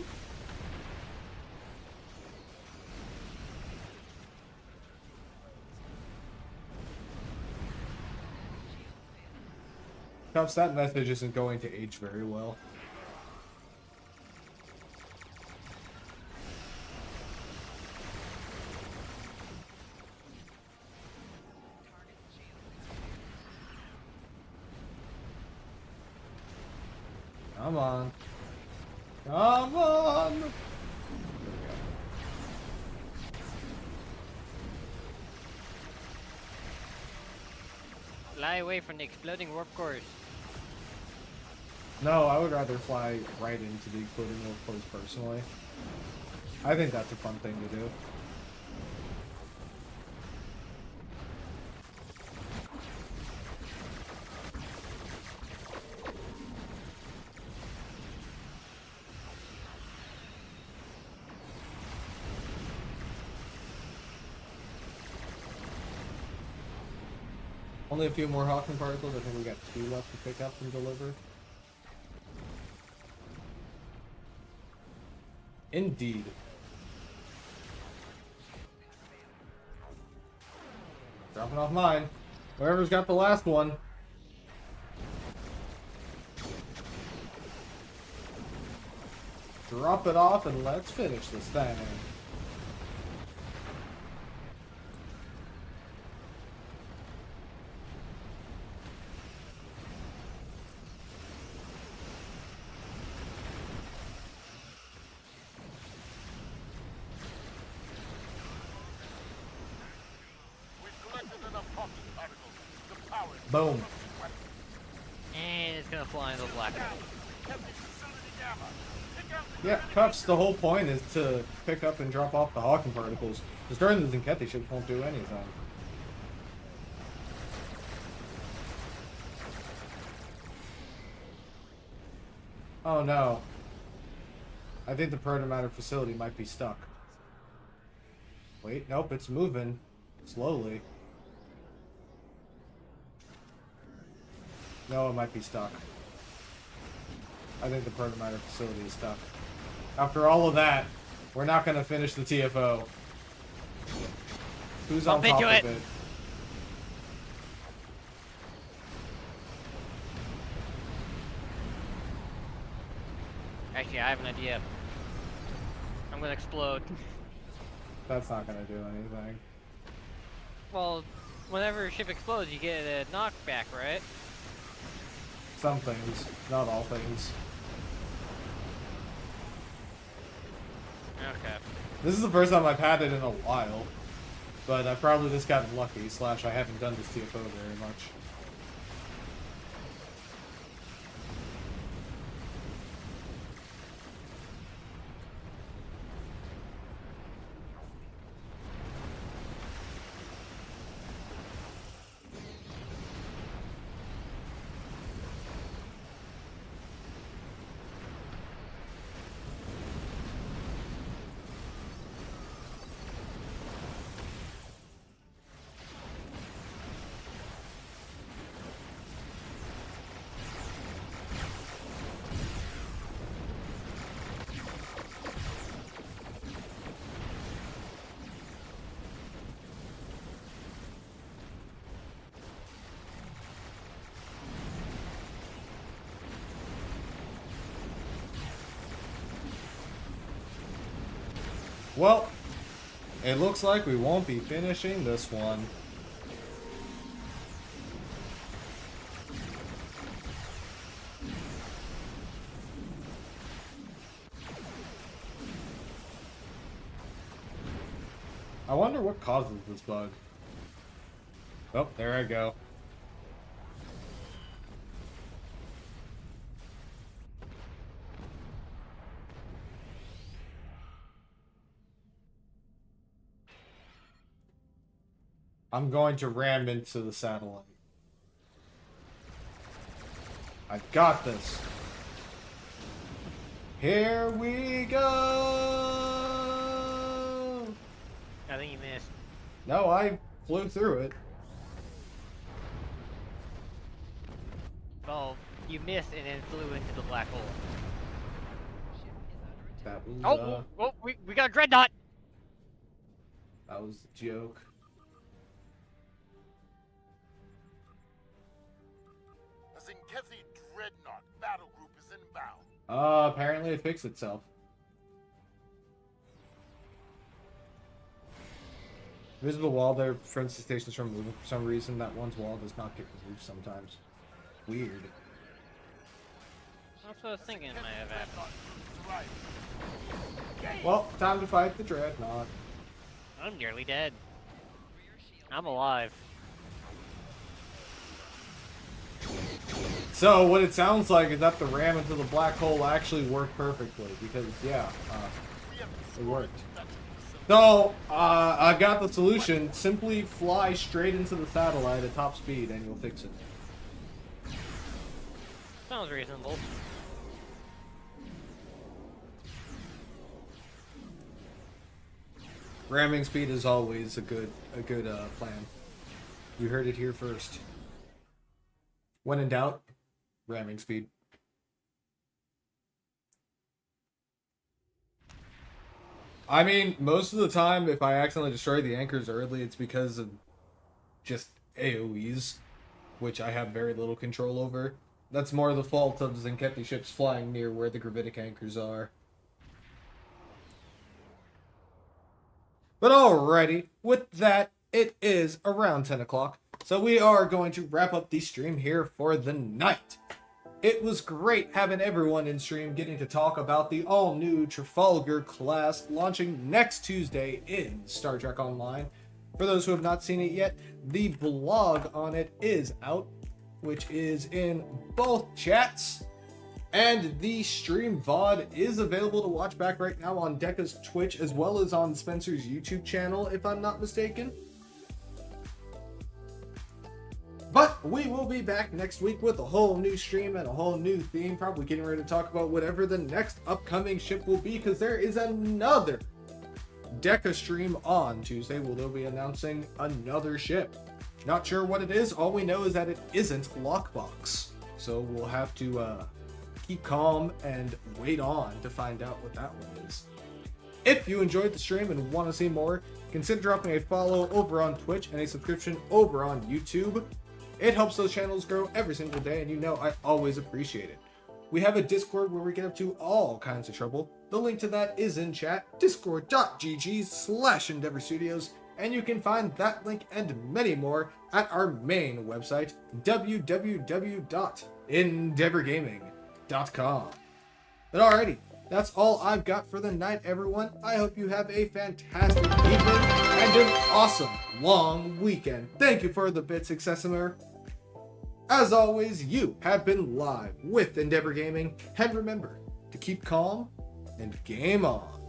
Cups, that message isn't going to age very well. Come on. Come on! There we go. Fly away from the exploding warp cores. No, I would rather fly right into the exploding warp cores personally. I think that's a fun thing to do. Only a few more Hawking particles. I think we got 2 left to pick up and deliver. Indeed. Dropping off mine. Whoever's got the last one. Drop it off and let's finish this thing. We've collected enough Hawking particles to power the Boom. weapon. And it's gonna fly into the black hole. Captain Facility Gamma. Pick up the Yeah, Cuffs, the whole point is to pick up and drop off the Hawking particles. Destroying the Zinkethi ships won't do anything. Oh no. I think the protomatter facility might be stuck. Wait, nope, it's moving. Slowly. No, it might be stuck. I think the protomatter facility is stuck. After all of that, we're not going to finish the TFO. Who's on Bump top into of it. it? Actually, I have an idea. I'm gonna explode. That's not going to do anything. Well, whenever a ship explodes, you get a knockback, right? Some things, not all things. Okay. This is the first time I've had it in a while. But I've probably just gotten lucky, / I haven't done this TFO very much. Well, it looks like we won't be finishing this one. I wonder what causes this bug. Oh, there I go. I'm going to ram into the satellite. I've got this. Here we go! I think you missed. No, I flew through it. Well, you missed and then flew into the black hole. That was, Oh, we got a dreadnought! that was a joke. The Zinkethi Dreadnought battle group is inbound. Apparently it fixed itself. Visible wall there prevents the stations from moving for some reason. That one's wall does not get removed sometimes. Weird. That's what I was thinking might have happened. Right. Well, time to fight the dreadnought. I'm nearly dead. I'm alive. So what it sounds like is that the ram into the black hole actually worked perfectly because yeah, it worked. So I got the solution. Simply fly straight into the satellite at top speed and you'll fix it. Sounds reasonable. Ramming speed is always a good plan. You heard it here first. When in doubt, ramming speed. I mean, most of the time, if I accidentally destroy the anchors early, it's because of just AoEs, which I have very little control over. That's more the fault of Zenketti ships flying near where the gravitic anchors are. But alrighty, with that, it is around 10 o'clock, so we are going to wrap up the stream here for the night. It was great having everyone in stream getting to talk about the all-new Trafalgar class launching next Tuesday in Star Trek Online. For those who have not seen it yet, the blog on it is out, which is in both chats. And the stream VOD is available to watch back right now on Deca's Twitch as well as on Spencer's YouTube channel, if I'm not mistaken. But we will be back next week with a whole new stream and a whole new theme, probably getting ready to talk about whatever the next upcoming ship will be, because there is another Deca stream on Tuesday where they'll be announcing another ship. Not sure what it is, all we know is that it isn't Lockbox. So we'll have to keep calm and wait on to find out what that one is. If you enjoyed the stream and want to see more, consider dropping a follow over on Twitch and a subscription over on YouTube. It helps those channels grow every single day, and you know I always appreciate it. We have a Discord where we get up to all kinds of trouble. The link to that is in chat, discord.gg/Endeavor Studios, and you can find that link and many more at our main website, www.endeavorgaming.com. But alrighty, that's all I've got for the night, everyone. I hope you have a fantastic evening and an awesome long weekend. Thank you for the bits, Excessimer. As always, you have been live with Endeavor Gaming, and remember to keep calm and game on.